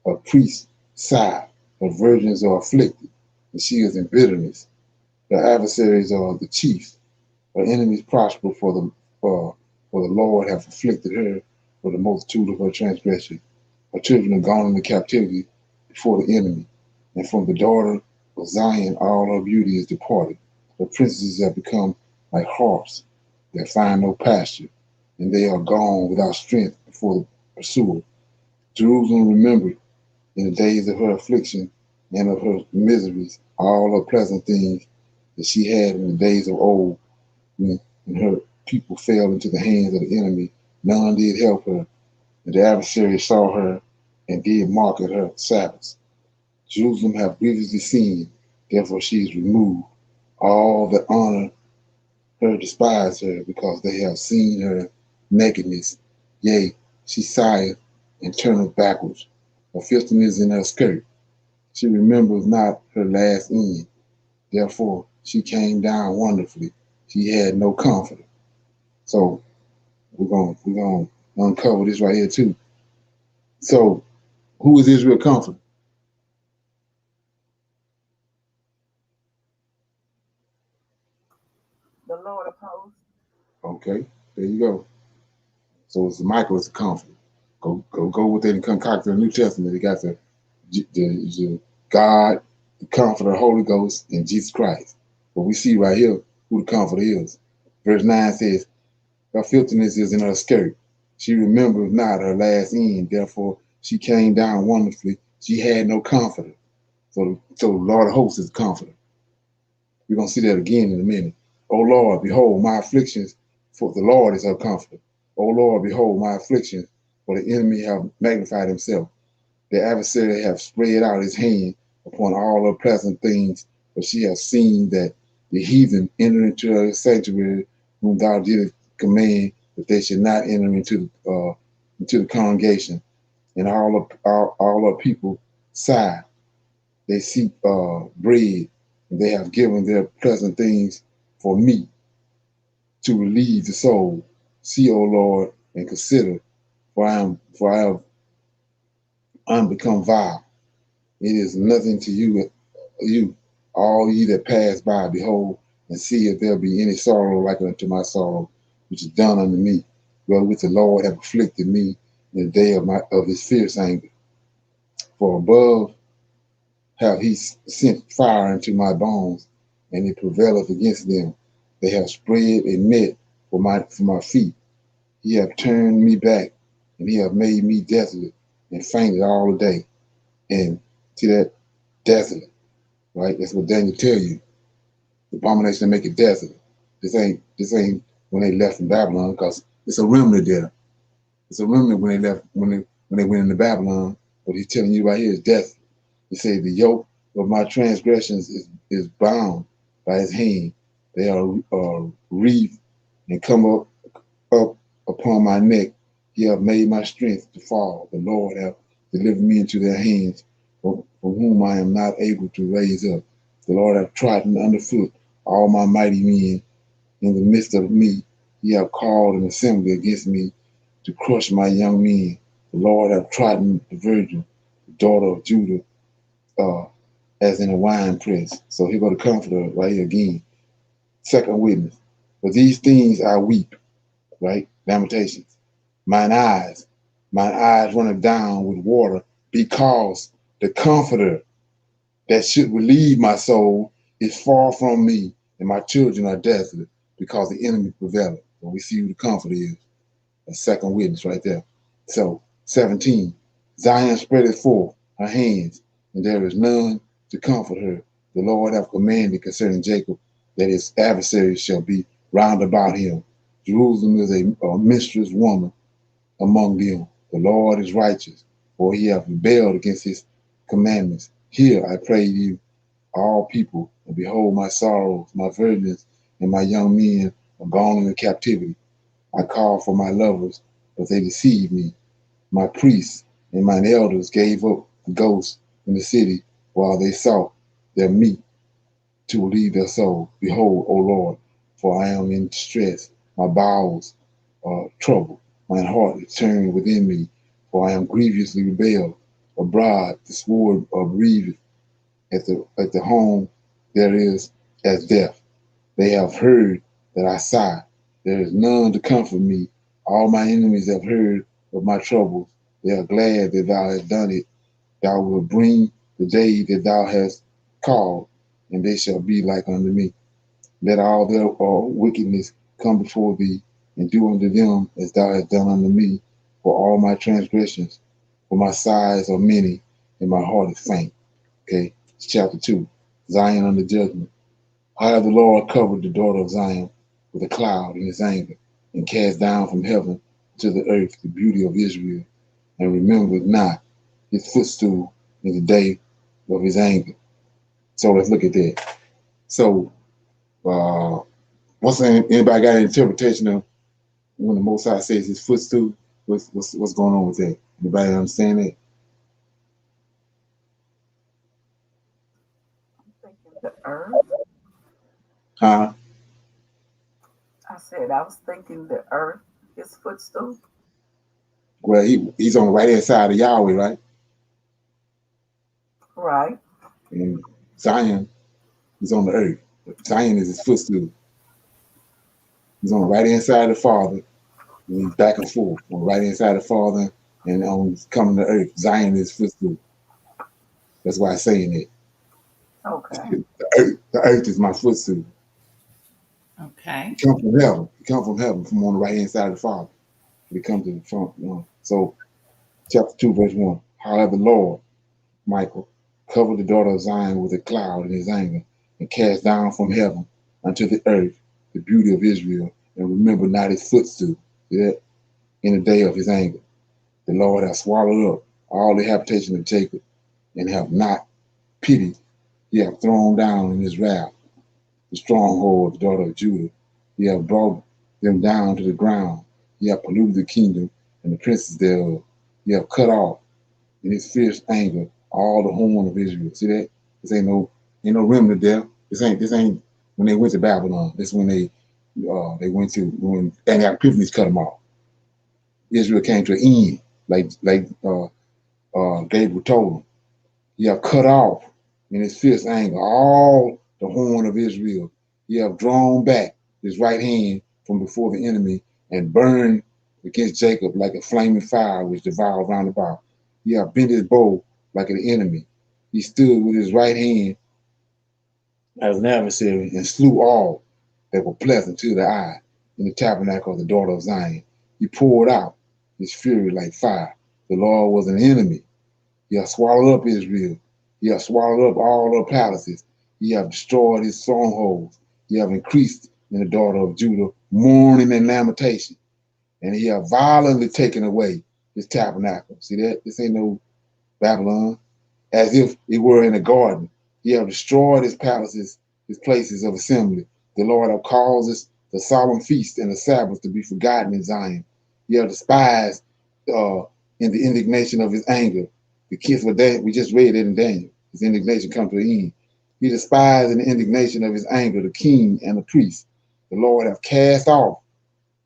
Her priests sigh, her virgins are afflicted, and she is in bitterness. Her adversaries are the chief. Her enemies prosper, for the Lord hath afflicted her for the multitude of her transgression. Her children are gone into captivity before the enemy, and from the daughter of Zion all her beauty is departed. Her princesses have become like harps that find no pasture, and they are gone without strength before the pursuer. Jerusalem remembered in the days of her affliction and of her miseries all her pleasant things that she had in the days of old, when her people fell into the hands of the enemy. None did help her, and the adversary saw her and did mock at her Sabbaths. Jerusalem hath grievously sinned, therefore she is removed. All that honor her despise her, because they have seen her nakedness. Yea, she sigheth and turneth backwards. Her filthiness in her skirt. She remembers not her last end. Therefore she came down wonderfully. She had no comfort. So we're gonna uncover this right here too. So who is Israel comfort? The Lord of hosts. Okay, there you go. So it's Michael is the comfort. Go with it and concoct the New Testament. They got the God, the Comforter, the Holy Ghost, and Jesus Christ. But we see right here who the Comforter is. Verse 9 says, her filthiness is in her skirt. She remembers not her last end. Therefore, she came down wonderfully. She had no comforter. So the Lord of hosts is the Comforter. We're going to see that again in a minute. O Lord, behold my afflictions, for the Lord is her comforter. O Lord, behold my afflictions, for the enemy have magnified himself. The adversary hath spread out his hand upon all her pleasant things, but she hath seen that the heathen enter into her sanctuary, whom thou didst command that they should not enter into the congregation. And all her people sigh. They seek bread, and they have given their pleasant things for meat to relieve the soul. See, O Lord, and consider, for I am become vile. It is nothing to you, all ye that pass by, behold, and see if there be any sorrow like unto my sorrow, which is done unto me, wherewith the Lord hath afflicted me in the day of his fierce anger. For above have he sent fire into my bones, and it prevaileth against them. They have spread a net for my feet. He have turned me back, and he have made me desolate, and fainted all the day. And see that? Desolate. right? That's what Daniel tell you. The abomination to make it desolate. This ain't when they left from Babylon, because it's a remnant there. It's a remnant when they left, when they went into Babylon. What he's telling you right here is death. He said the yoke of my transgressions is bound by his hand. They are wreathed and come up upon my neck. He have made my strength to fall. The Lord have delivered me into their hands, from whom I am not able to raise up. The Lord have trodden underfoot all my mighty men. In the midst of me, he have called an assembly against me to crush my young men. The Lord have trodden the virgin, the daughter of Judah, as in a wine press. So here go the comforter right here again. Second witness. For these things I weep, right? Lamentations. Mine eyes running down with water, because the comforter that should relieve my soul is far from me, and my children are desolate, because the enemy prevaileth. So we see who the comforter is. A second witness right there. So 17. Zion spreadeth forth her hands, and there is none to comfort her. The Lord hath commanded concerning Jacob that his adversaries shall be round about him. Jerusalem is a mistress woman among them. The Lord is righteous, for he hath rebelled against his commandments. Hear, I pray you, all people, and behold my sorrows, my virgins, and my young men are gone into captivity. I called for my lovers, but they deceived me. My priests and mine elders gave up the ghosts in the city, while they sought their meat to relieve their soul. Behold, O Lord, for I am in distress. My bowels are troubled. My heart is turned within me, for I am grievously rebelled. Abroad the sword breatheth at the home there is as death. They have heard that I sigh. There is none to comfort me. All my enemies have heard of my troubles. They are glad that thou hast done it. Thou wilt bring the day that thou hast called, and they shall be like unto me. Let all their wickedness come before thee, and do unto them as thou hast done unto me, for all my transgressions. For my sighs are many, and my heart is faint. Okay, it's chapter 2. Zion under judgment. How hath the Lord covered the daughter of Zion with a cloud in his anger, and cast down from heaven to the earth the beauty of Israel, and remembered not his footstool in the day of his anger. So let's look at that. So, anybody got an interpretation of when the Most High says his footstool? What's going on with that? Anybody understand that? The earth. Huh? I said I was thinking the earth, his footstool. Well, he's on the right hand side of Yahweh, right? Right. And Zion is on the earth. Zion is his footstool. He's on the right hand side of the Father, and he's back and forth on the right hand side of the Father, and on coming to earth. Zion is his footstool. That's why I'm saying it. Okay. The earth is my footstool. Okay. He come from heaven. He come from heaven, from on the right hand side of the Father. He come to the front. So, chapter 2, verse 1. However, the Lord, Michael, covered the daughter of Zion with a cloud in his anger, and cast down from heaven unto the earth the beauty of Israel, and remember not his footstool. See that? In the day of his anger. The Lord hath swallowed up all the habitation of Jacob, and have not pitied. He hath thrown down in his wrath the stronghold of the daughter of Judah. He hath brought them down to the ground. He hath polluted the kingdom and the princes thereof. He hath cut off in his fierce anger all the horn of Israel. See that? This ain't no remnant there. This ain't when they went to Babylon. This when they went to when Antiochus cut them off. Israel came to an end, like Gabriel told them. He have cut off in his fierce anger all the horn of Israel. He have drawn back his right hand from before the enemy, and burned against Jacob like a flaming fire which devoured round about. He have bent his bow like an enemy. He stood with his right hand as an adversary, and slew all that were pleasant to the eye in the tabernacle of the daughter of Zion. He poured out his fury like fire. The Lord was an enemy. He hath swallowed up Israel. He have swallowed up all her palaces. He have destroyed his strongholds. He have increased in the daughter of Judah mourning and lamentation. And he have violently taken away his tabernacle. See that? This ain't no Babylon. As if it were in a garden. He have destroyed his palaces, his places of assembly. The Lord have caused the solemn feast and the Sabbath to be forgotten in Zion. He have despised in the indignation of his anger. The kiss of Daniel, we just read it in Daniel. His indignation comes to the end. He despised in the indignation of his anger the king and the priest. The Lord have cast off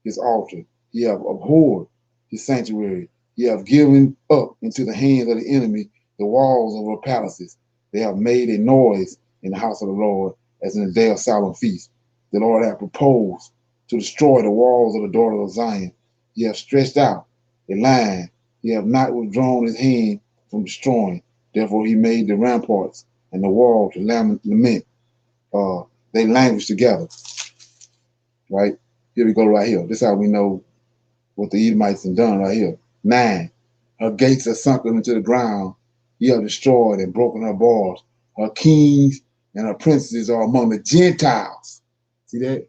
his altar. He have abhorred his sanctuary. He have given up into the hands of the enemy the walls of her palaces. They have made a noise in the house of the Lord as in the day of solemn feast. The Lord hath proposed to destroy the walls of the daughter of Zion. He hath stretched out a line. He hath not withdrawn his hand from destroying. Therefore he made the ramparts and the wall to lament. They languish together. Right? Here we go right here. This is how we know what the Edomites have done right here. 9. Her gates are sunken into the ground. Ye have destroyed and broken her bars. Her kings and her princes are among the Gentiles. See that?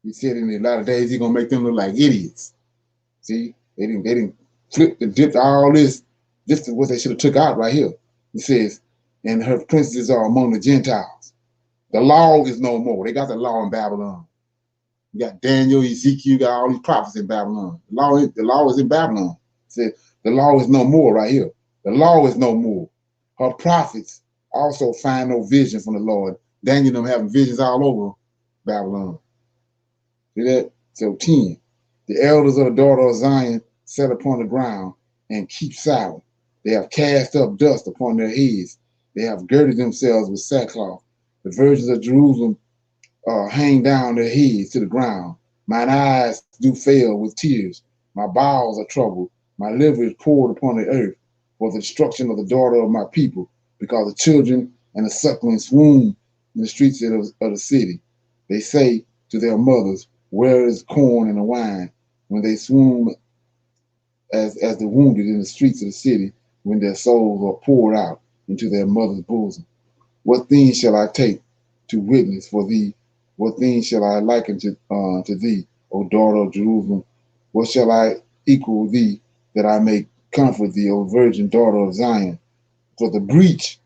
He said in a lot of days he's gonna make them look like idiots. See, they didn't flip and dip all this. This is what they should have took out right here. He says, and her princes are among the Gentiles. The law is no more. They got the law in Babylon. You got Daniel, Ezekiel, you got all these prophets in Babylon. The law is in Babylon. It says the law is no more right here. The law is no more. Her prophets also find no vision from the Lord. Daniel them having visions all over Babylon. See that? So 10. The elders of the daughter of Zion sat upon the ground and keep silent. They have cast up dust upon their heads. They have girded themselves with sackcloth. The virgins of Jerusalem hang down their heads to the ground. Mine eyes do fail with tears. My bowels are troubled. My liver is poured upon the earth for the destruction of the daughter of my people, because the children and the suckling swoon in the streets of the city. They say to their mothers, where is corn and the wine? When they swoon as the wounded in the streets of the city, when their souls are poured out into their mother's bosom. What things shall I take to witness for thee? What things shall I liken to thee, O daughter of Jerusalem? What shall I equal thee, that I may comfort thee, O virgin daughter of Zion? For the breach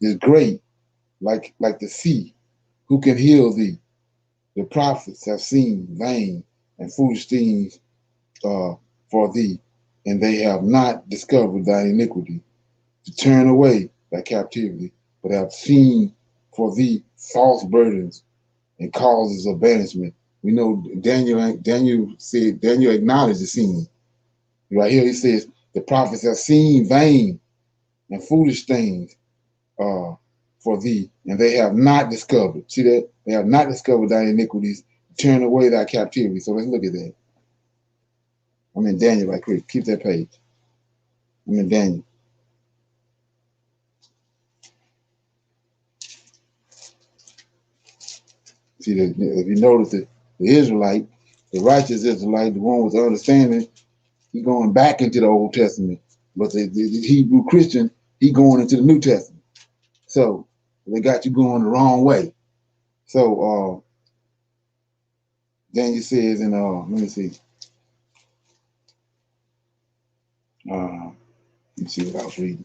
is great, like the sea. Who can heal thee? The prophets have seen vain and foolish things for thee, and they have not discovered thy iniquity, to turn away thy captivity, but have seen for thee false burdens and causes of banishment. We know Daniel acknowledged the sin. Right here he says, the prophets have seen vain and foolish things for thee, and they have not discovered. See that? They have not discovered thy iniquities, turn away thy captivity. So let's look at that. I'm in Daniel right quick. Keep that page. I'm in Daniel. See, if you notice the Israelite, the righteous Israelite, the one with the understanding, he going back into the Old Testament. But the Hebrew Christian, he going into the New Testament. So they got you going the wrong way. So Daniel says in let me see. Let me see what I was reading.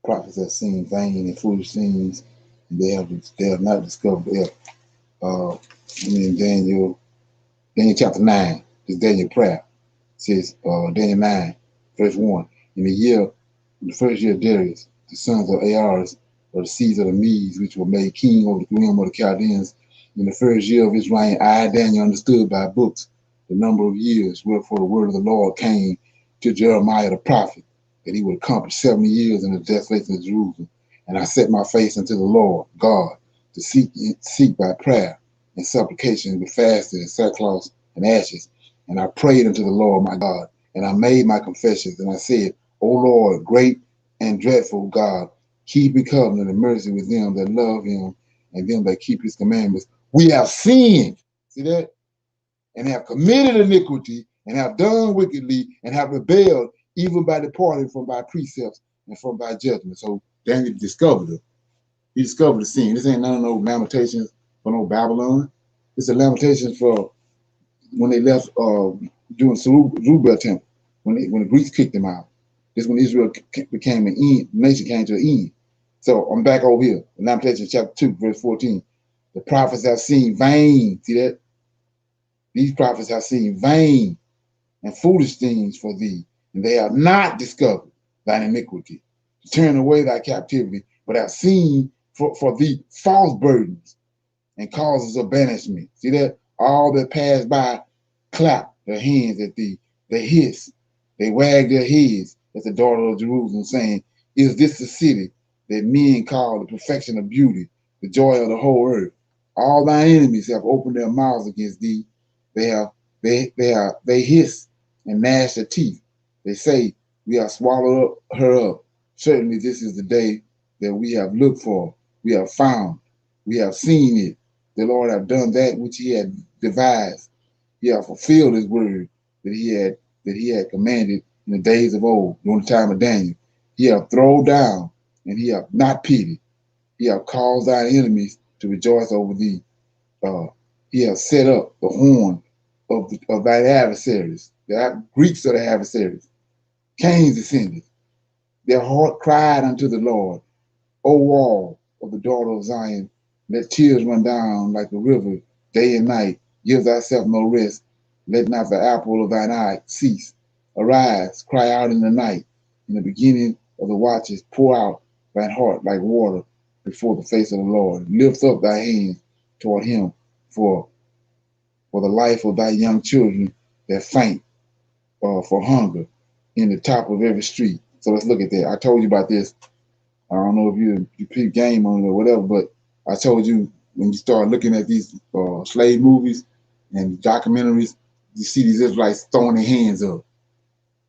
Prophets have seen vain and foolish things, and they have not discovered it. In Daniel chapter 9, this Daniel prayer. It says Daniel 9, verse 1. In the first year of Darius, the sons of Aarus, or the seeds of the Medes, which were made king over the realm of the Chaldeans, in the first year of his reign, I, Daniel, understood by books the number of years, wherefore the word of the Lord came to Jeremiah the prophet, that he would accomplish 70 years in the desolation of Jerusalem. And I set my face unto the Lord God to seek by prayer and supplication with fasting and sackcloth and ashes. And I prayed unto the Lord my God, and I made my confessions, and I said, O Lord, great and dreadful God, keep your covenant and mercy with them that love him and them that keep his commandments. We have sinned, see that? And have committed iniquity and have done wickedly, and have rebelled, even by departing from thy precepts and from thy judgment. So Daniel discovered it. He discovered the sin. This ain't none of no Lamentations for no Babylon. It's a Lamentations for when they left during Zerubbabel temple, when the Greeks kicked them out. This when Israel became an end, the nation came to an end. So I'm back over here, Lamentations chapter 2, verse 14. The prophets have seen vain. See that? These prophets have seen vain and foolish things for thee, and they have not discovered thine iniquity, to turn away thy captivity, but have seen for thee false burdens and causes of banishment. See that? All that pass by clap their hands at thee. They hiss. They wag their heads at the daughter of Jerusalem, saying, is this the city that men call the perfection of beauty, the joy of the whole earth? All thy enemies have opened their mouths against thee. They hiss and gnash their teeth. They say, we have swallowed her up. Certainly this is the day that we have looked for. We have found. We have seen it. The Lord have done that which he had devised. He have fulfilled his word that he had commanded in the days of old, during the time of Daniel. He have thrown down, and he have not pitied. He have caused thine enemies to rejoice over thee. He has set up the horn of thine adversaries. The Greeks are the adversaries. Cain's descendants. Their heart cried unto the Lord, O wall of the daughter of Zion, let tears run down like a river day and night. Give thyself no rest. Let not the apple of thine eye cease. Arise, cry out in the night. In the beginning of the watches, pour out thine heart like water before the face of the Lord. Lift up thy hands toward him for the life of thy young children that faint for hunger in the top of every street. So let's look at that. I told you about this. I don't know if you peep game on it or whatever, but I told you when you start looking at these slave movies and documentaries, you see these Israelites throwing their hands up.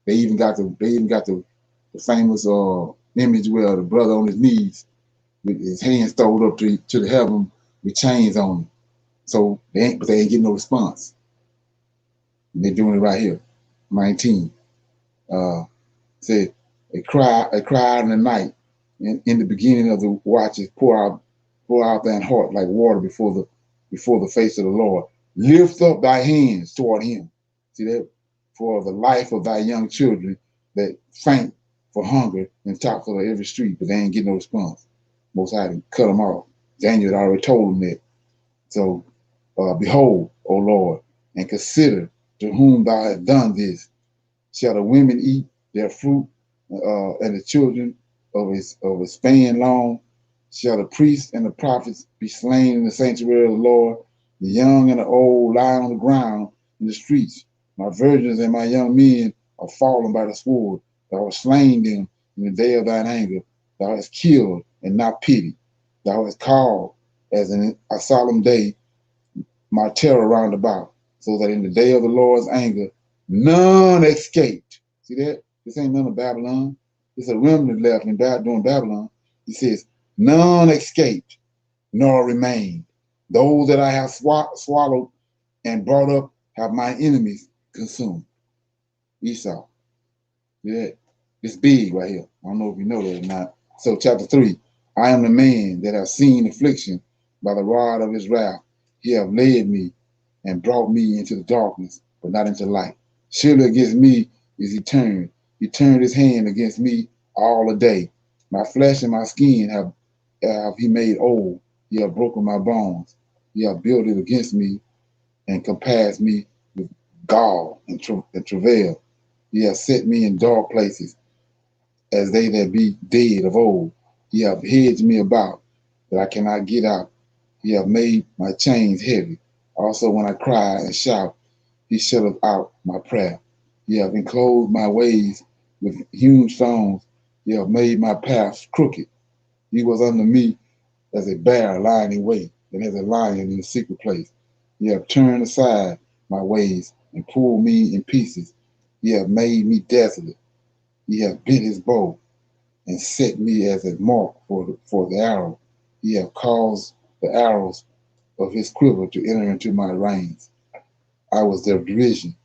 They even got the famous image where the brother on his knees with his hands thrown up to the heaven with chains on them. So they ain't getting no response. And they're doing it right here. 19. Said they cried in the night. In the beginning of the watches, pour out thine heart like water before the face of the Lord. Lift up thy hands toward him. See that? For the life of thy young children that faint for hunger in tops of every street, but they ain't getting no response. Most High to cut them off. Daniel had already told them that. So behold, O Lord, and consider to whom thou hast done this. Shall the women eat their fruit, and the children of his span long? Shall the priests and the prophets be slain in the sanctuary of the Lord? The young and the old lie on the ground in the streets. My virgins and my young men are fallen by the sword. Thou hast slain them in the day of thine anger. Thou hast killed and not pitied. Thou hast called as in a solemn day my terror round about, so that in the day of the Lord's anger none escaped. See that? This ain't none of Babylon. It's a remnant left during Babylon. He says, none escaped, nor remained. Those that I have swallowed and brought up have my enemies consumed. Esau. Yeah, it's big right here. I don't know if you know that or not. So chapter 3, I am the man that have seen affliction by the rod of his wrath. He have led me and brought me into the darkness, but not into light. Surely against me is he turned. He turned his hand against me all the day. My flesh and my skin have he made old. He have broken my bones. He have built it against me and compassed me with gall and travail. He has set me in dark places as they that be dead of old. He have hedged me about that I cannot get out. He have made my chains heavy. Also when I cry and shout, he shutteth out my prayer. He have enclosed my ways with hewn stones. He have made my paths crooked. He was under me as a bear lying in wait, and as a lion in a secret place. He have turned aside my ways and pulled me in pieces. He have made me desolate. He have bent his bow and set me as a mark for the arrow. He have caused the arrows of his quiver to enter into my reins. I was their derision,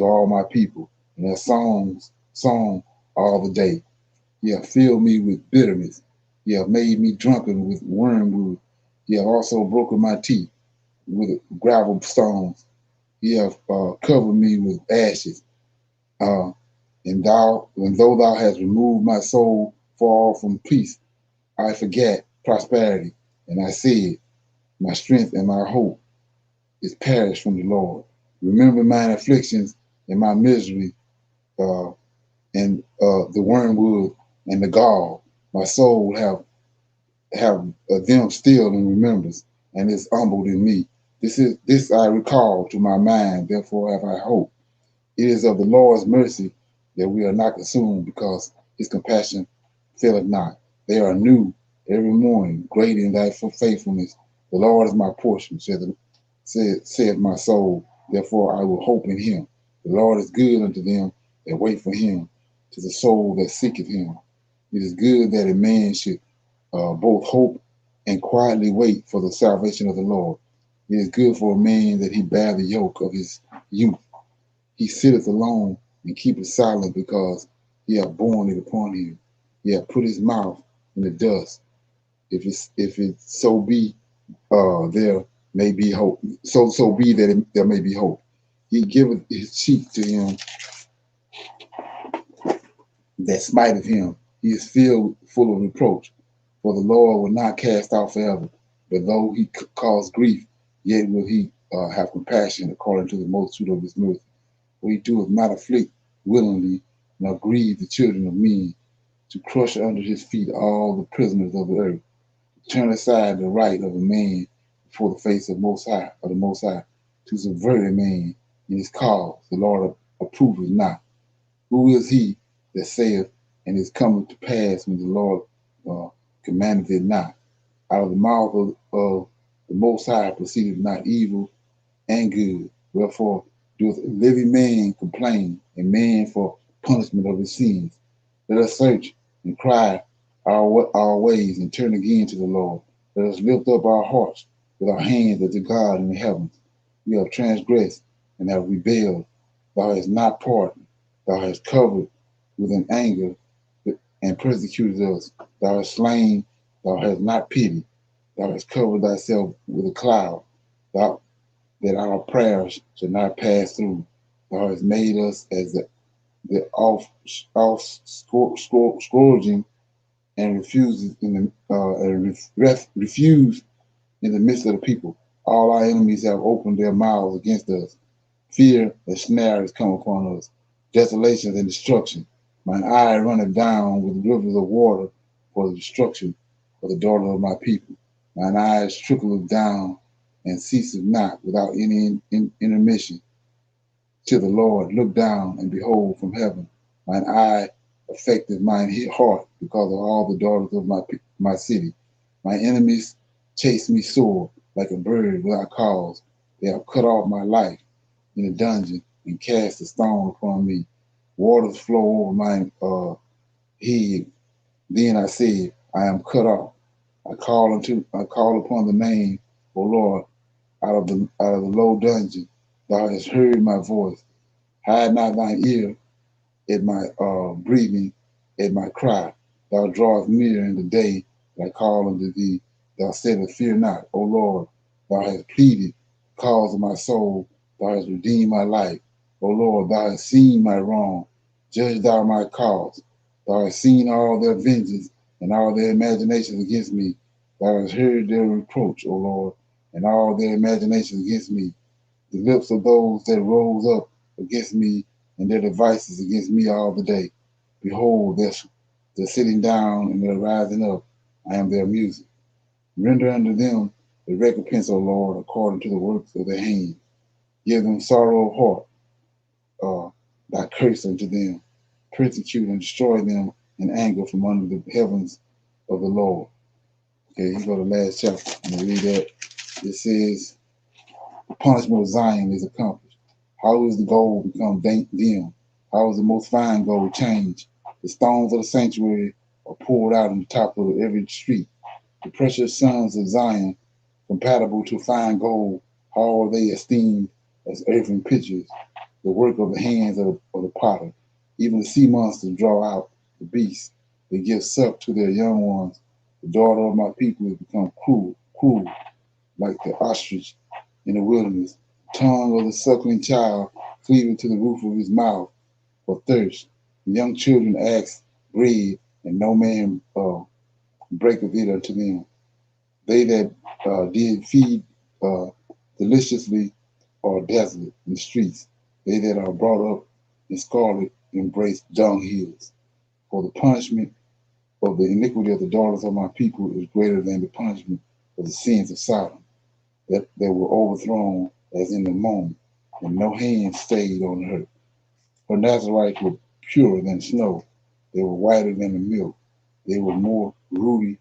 to all my people, and their songs song all the day. Ye have filled me with bitterness. Ye have made me drunken with wormwood. Ye have also broken my teeth with gravel stones. Ye have covered me with ashes. Uh, and though thou hast removed my soul far from peace, I forgat prosperity. And I said, my strength and my hope is perished from the Lord. Remember mine afflictions and my misery, and the wormwood and the gall. My soul have them still in remembrance, and is humbled in me. This I recall to my mind, therefore have I hope. It is of the Lord's mercy that we are not consumed, because his compassion faileth not. They are new every morning. Great in thy faithfulness. The Lord is my portion, saith my soul. Therefore I will hope in him. The Lord is good unto them that wait for him, to the soul that seeketh him. It is good that a man should both hope and quietly wait for the salvation of the Lord. It is good for a man that he bear the yoke of his youth. He sitteth alone and keepeth silent, because he hath borne it upon him. He hath put his mouth in the dust. If it so be, there may be hope. So be that there may be hope. He giveth his cheek to him that smiteth him. He is filled full of reproach. For the Lord will not cast out forever, but though he cause grief, yet will he have compassion according to the multitude of his mercy. For he doeth not afflict willingly, nor grieve the children of men, to crush under his feet all the prisoners of the earth, to turn aside the right of a man before the face of the Most High, to subvert a man in his cause. The Lord approveth not. Who is he that saith, and is coming to pass when the Lord commandeth it not? Out of the mouth of the Most High proceedeth not evil and good. Wherefore doeth a living man complain, a man for punishment of his sins? Let us search and cry our ways, and turn again to the Lord. Let us lift up our hearts with our hands unto God in the heavens. We have transgressed and have rebelled. Thou hast not pardoned. Thou hast covered with an anger and persecuted us. Thou hast slain. Thou hast not pitied. Thou hast covered thyself with a cloud, that our prayers should not pass through. Thou hast made us as the scourging, and refused refused in the midst of the people. All our enemies have opened their mouths against us. Fear and snare has come upon us, desolation and destruction. Mine eye runneth down with rivers of water for the destruction of the daughter of my people. Mine eyes trickleth down and ceaseth not without any intermission. Till the Lord look down and behold from heaven. Mine eye affecteth mine heart because of all the daughters of my city. My enemies chase me sore like a bird without cause. They have cut off my life in a dungeon and cast a stone upon me. Waters flow over my head. Then I said, I am cut off. I call upon the name, O Lord, out of the low dungeon. Thou hast heard my voice. Hide not thine ear at my breathing, at my cry. Thou drawest near in the day that I call unto thee. Thou saidst, fear not, O Lord. Thou hast pleaded the cause of my soul. Thou hast redeemed my life. O Lord, thou hast seen my wrong. Judge thou my cause. Thou hast seen all their vengeance and all their imaginations against me. Thou hast heard their reproach, O Lord, and all their imaginations against me. The lips of those that rose up against me, and their devices against me all the day. Behold, they're sitting down and they're rising up. I am their music. Render unto them the recompense, O Lord, according to the works of their hands. Give them sorrow of heart, thy curse unto them. Persecute and destroy them in anger from under the heavens of the Lord. Okay, you go to the last chapter. I'm going to read that. It says, the punishment of Zion is accomplished. How is the gold become dim? How is the most fine gold changed? The stones of the sanctuary are poured out on the top of every street. The precious sons of Zion, compatible to fine gold, how are they esteemed as earthen pitchers? the work of the hands of the potter. Even the sea monsters draw out the beasts. They give suck to their young ones. The daughter of my people has become cruel, like the ostrich in the wilderness. Tongue of the suckling child cleaving to the roof of his mouth for thirst. The young children ask bread, and no man breaketh it unto them. They that did feed deliciously are desolate in the streets. They that are brought up in scarlet embrace dung hills. For the punishment of the iniquity of the daughters of my people is greater than the punishment of the sins of Sodom, that they were overthrown as in the moment, and no hand stayed on her. Her Nazarites were purer than snow. They were whiter than the milk. They were more ruddy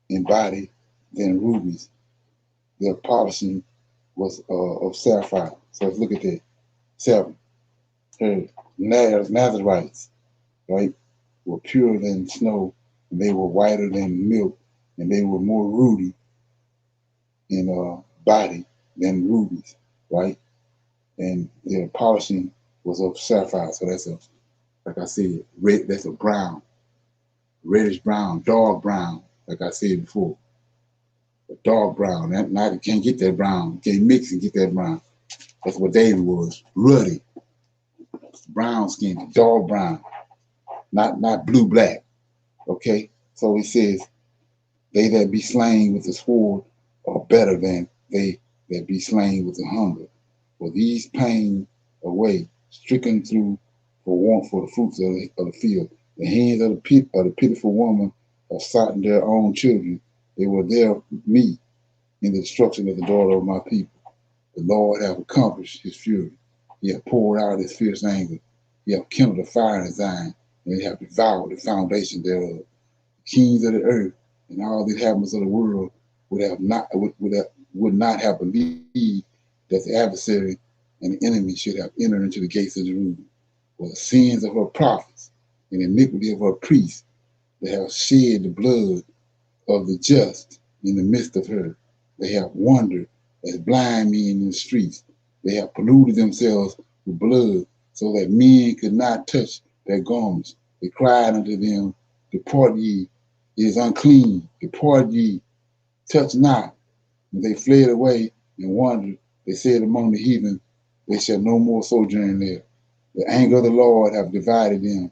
in body than rubies. Their polishing was of sapphire. So let's look at that. 7. Her Nazarites, right, were purer than snow, and they were whiter than milk, and they were more ruddy in body than rubies, right? And their polishing was of sapphire. So that's a, like I said, red. That's a brown, reddish brown, dark brown. Like I said before, a dark brown. Now you can't get that brown. You can't mix and get that brown. That's what David was, ruddy, brown skin, dark brown, not blue black. Okay, so it says, they that be slain with the sword are better than they that be slain with the hunger. For these pain away, stricken through for want for the fruits of the field. The hands of the pitiful woman have sought their own children. They were their meat in the destruction of the daughter of my people. The Lord hath accomplished his fury. He hath poured out his fierce anger. He hath kindled a fire in Zion, and he hath devoured the foundation thereof. The kings of the earth and all the inhabitants of the world would not have believed that the adversary and the enemy should have entered into the gates of Jerusalem. For the sins of her prophets and the iniquity of her priests, they have shed the blood of the just in the midst of her. They have wandered as blind men in the streets. They have polluted themselves with blood, so that men could not touch their garments. They cried unto them, depart ye, it is unclean, depart ye, touch not. And they fled away and wandered. They said among the heathen, they shall no more sojourn there. The anger of the Lord hath divided them.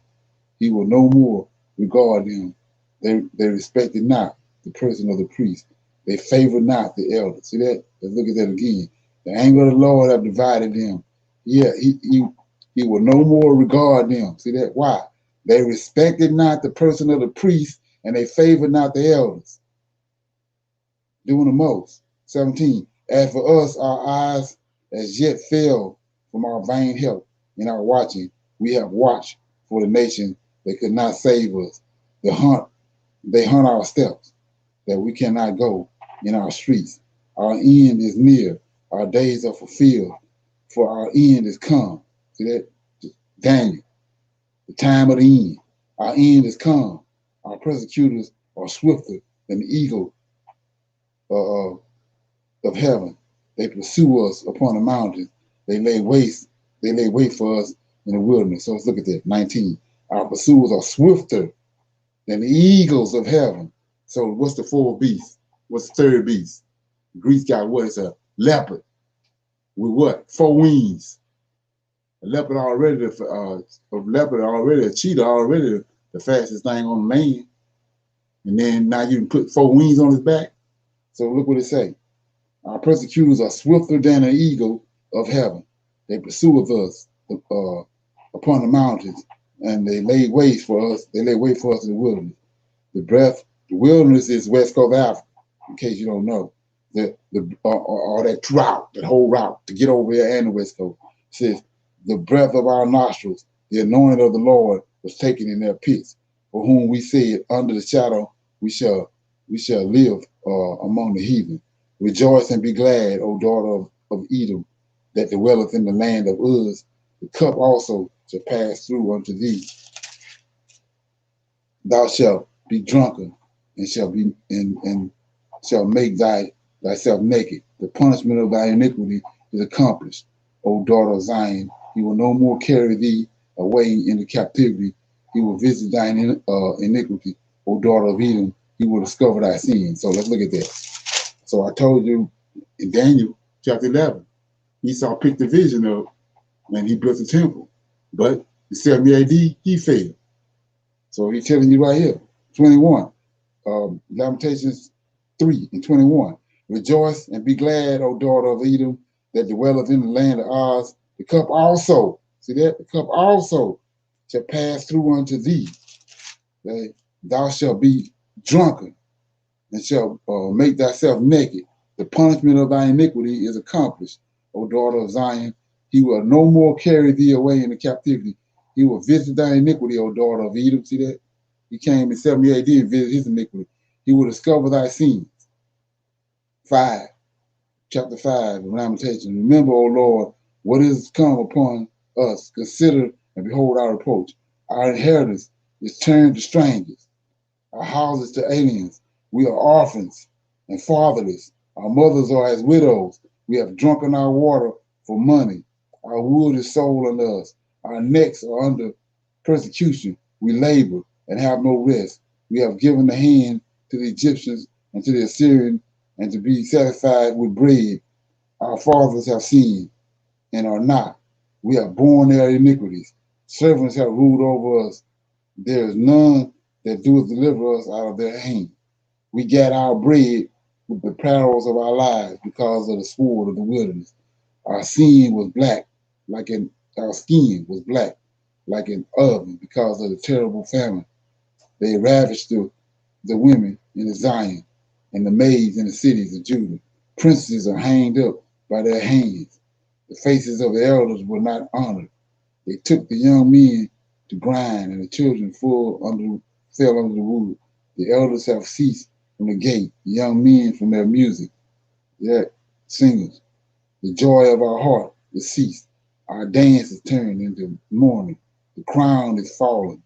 He will no more regard them. They respected not the person of the priest. They favored not the elders. See that? Let's look at that again. The anger of the Lord hath divided them. Yeah, he will no more regard them. See that? Why? They respected not the person of the priest, and they favored not the elders. Doing the most. 17. As for us, our eyes as yet fell from our vain help in our watching. We have watched for the nation that could not save us. They hunt our steps, that we cannot go in our streets. Our end is near. Our days are fulfilled, for our end is come. See that? Daniel, the time of the end. Our end is come. Our persecutors are swifter than the eagle of heaven. They pursue us upon the mountains. They lay wait for us in the wilderness. So let's look at that. 19. Our pursuers are swifter than the eagles of heaven. So what's the fourth beast? What's the third beast? Greece got what? It's a leopard with what? 4 wings. A leopard already, a cheetah already the fastest thing on the land. And then now you can put 4 wings on his back. So look what it say. Our persecutors are swifter than an eagle of heaven. They pursue us upon the mountains, and they lay wait for us. They lay wait for us in the wilderness. The wilderness is West Coast Africa, in case you don't know. All that route, that whole route to get over there and the West Coast. It says, the breath of our nostrils, the anointing of the Lord was taken in their pits, for whom we said, under the shadow we shall live among the heathen. Rejoice and be glad, O daughter of Edom, that dwelleth in the land of Uz. The cup also shall pass through unto thee. Thou shalt be drunken, and shall make thyself naked. The punishment of thy iniquity is accomplished, O daughter of Zion. He will no more carry thee away into captivity. He will visit thine iniquity, O daughter of Edom. He will discover thy sin. So let's look at that. So I told you in Daniel chapter 11, Esau picked the vision up and he built a temple. But in 70 AD, he failed. So he's telling you right here, 21, Lamentations 3 and 21. Rejoice and be glad, O daughter of Edom, that dwelleth in the land of Oz. The cup also, see that? The cup also shall pass through unto thee. Okay? Thou shalt be drunken and shalt make thyself naked. The punishment of thy iniquity is accomplished, O daughter of Zion. He will no more carry thee away into captivity. He will visit thy iniquity, O daughter of Edom. See that? He came in 70 AD and visited his iniquity. He will discover thy sins. 5, chapter 5 of Lamentations. Remember, O Lord, what is come upon us. Consider and behold our reproach. Our inheritance is turned to strangers, our houses to aliens. We are orphans and fatherless. Our mothers are as widows. We have drunken our water for money. Our wood is sold unto us. Our necks are under persecution. We labor and have no rest. We have given the hand to the Egyptians and to the Assyrian, and to be satisfied with bread. Our fathers have sinned and are not. We have borne their iniquities. Servants have ruled over us. There is none that doeth deliver us out of their hand. We get our bread with the perils of our lives because of the sword of the wilderness. Our sin was black, our skin was black, like an oven because of the terrible famine. They ravished the women in the Zion and the maids in the cities of Judah. Princes are hanged up by their hands. The faces of the elders were not honored. They took the young men to grind, and the children fell under the wood. The elders have ceased from the gate, the young men from their music, their singers. The joy of our heart is ceased. Our dance is turned into mourning. The crown is fallen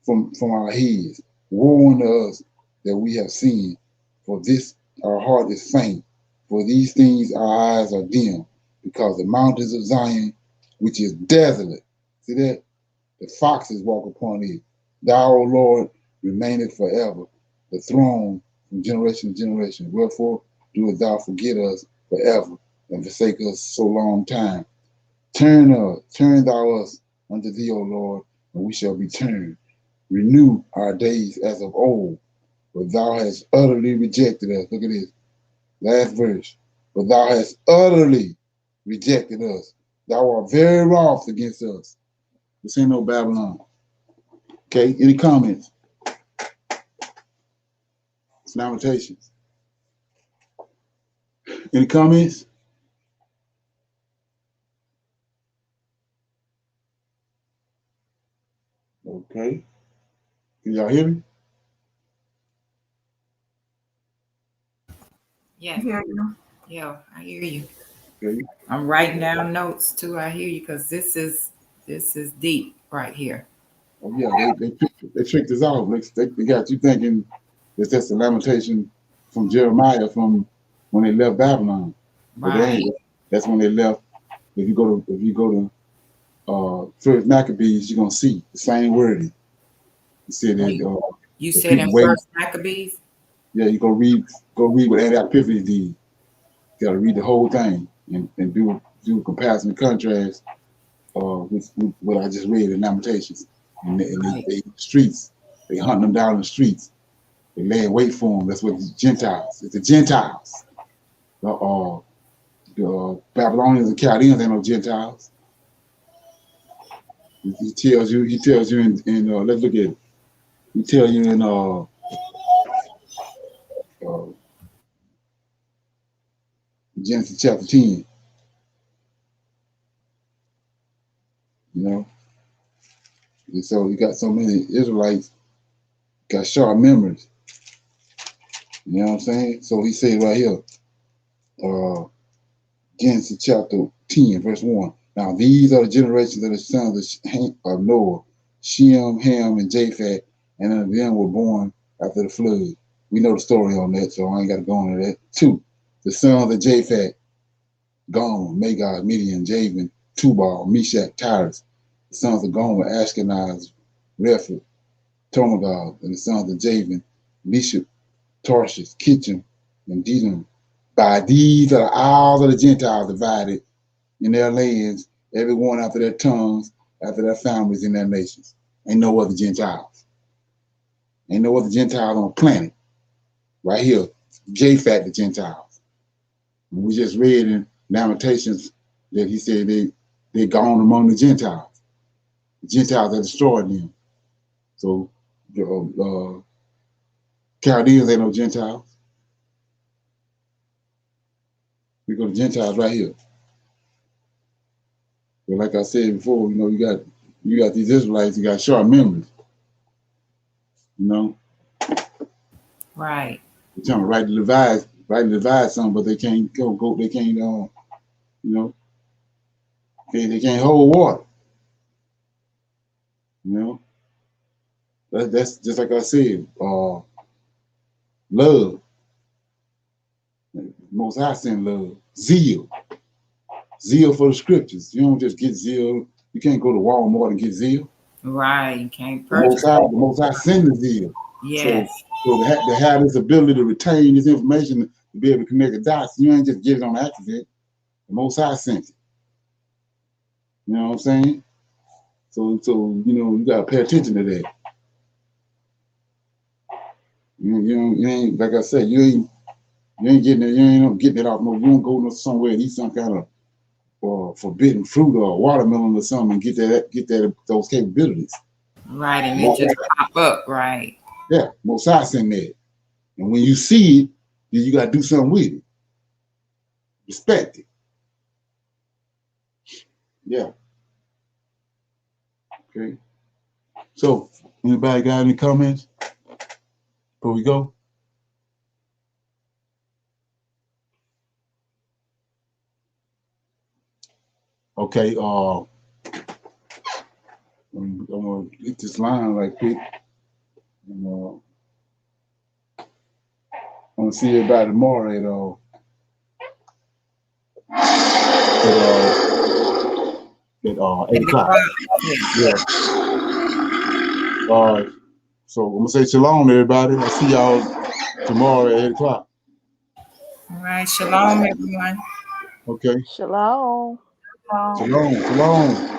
from our heads. Woe unto us that we have sinned, for this our heart is faint. For these things our eyes are dim, because the mountains of Zion, which is desolate, see that? The foxes walk upon it. Thou, O Lord, remaineth forever, the throne from generation to generation. Wherefore doest thou forget us forever and forsake us so long time? Turn thou us unto thee, O Lord, and we shall be turned. Renew our days as of old, but thou hast utterly rejected us. Look at this, last verse. But thou hast utterly rejected us. Thou art very wroth against us. This ain't no Babylon. Okay, any comments? It's Lamentations. Any comments? Okay. Can y'all hear me? Yeah. Yeah, I hear you. Okay. I'm writing down notes too. I hear you because this is deep right here. Oh yeah, they tricked us off. They got you thinking it's just a lamentation from Jeremiah from when they left Babylon. But they ain't. That's when they left. If you go to First Maccabees, you're gonna see the same wording. You said that. You said in First Maccabees. Yeah, you go read what Antiochus did. You gotta read the whole thing and do a comparison and contrast with what I just read in Lamentations. And they streets, they hunt them down in the streets. They lay in wait for them. That's what the Gentiles. It's the Gentiles. The Babylonians and Chaldeans ain't no Gentiles. He tells you in let's look at it. He tells you in Genesis chapter 10. You know? And so you got so many Israelites got sharp memories. You know what I'm saying? So he said right here, Genesis chapter 10, verse 1. Now these are the generations of the sons of Noah, Shem, Ham, and Japheth, and none of them were born after the flood. We know the story on that, so I ain't got to go into that. 2, the sons of Japheth, Gomer, Magog, Midian, Javan, Tubal, Meshach, Tyrus. The sons of Gomer, Ashkenaz, Rephaim, Tomagog, and the sons of Javan, Meshach, Tarshish, Kittim, and Dedon. By these are all of the Gentiles divided in their lands, everyone after their tongues, after their families, and their nations. Ain't no other Gentiles. Ain't no other Gentiles on the planet. Right here, Japhet the Gentiles. And we just read in Lamentations that he said they gone among the Gentiles. The Gentiles that destroyed them. So the Chaldeans ain't no Gentiles. We go to Gentiles right here. But like I said before, you got these Israelites, you got sharp memories. Right. They're trying to rightly divide something, but they can't go, they can't they can't hold water. That's just like I said, love. Most High send love. Zeal for the scriptures. You don't just get zeal. You can't go to Walmart and get zeal. Right, you can't purchase. The Most High send the zeal. Yes. So to have this ability to retain this information, to be able to connect the dots, you ain't just get it on accident. The Most High sent it. You know what I'm saying? So you gotta pay attention to that. You ain't, like I said, you ain't getting it. You ain't getting it off. No, you don't go somewhere and eat some kind of forbidden fruit or watermelon or something and get those capabilities. Right, and it just pop up, right? Yeah, Most High send that, and when you see it, then you gotta do something with it. Respect it. Yeah. Okay. So, anybody got any comments before we go? Okay. I'm gonna hit this line right quick. And, I'm gonna see everybody tomorrow at 8 o'clock. Yeah. So I'm gonna say shalom, everybody. I'll see y'all tomorrow at 8 o'clock. All right, shalom, everyone. Okay. Shalom. Shalom.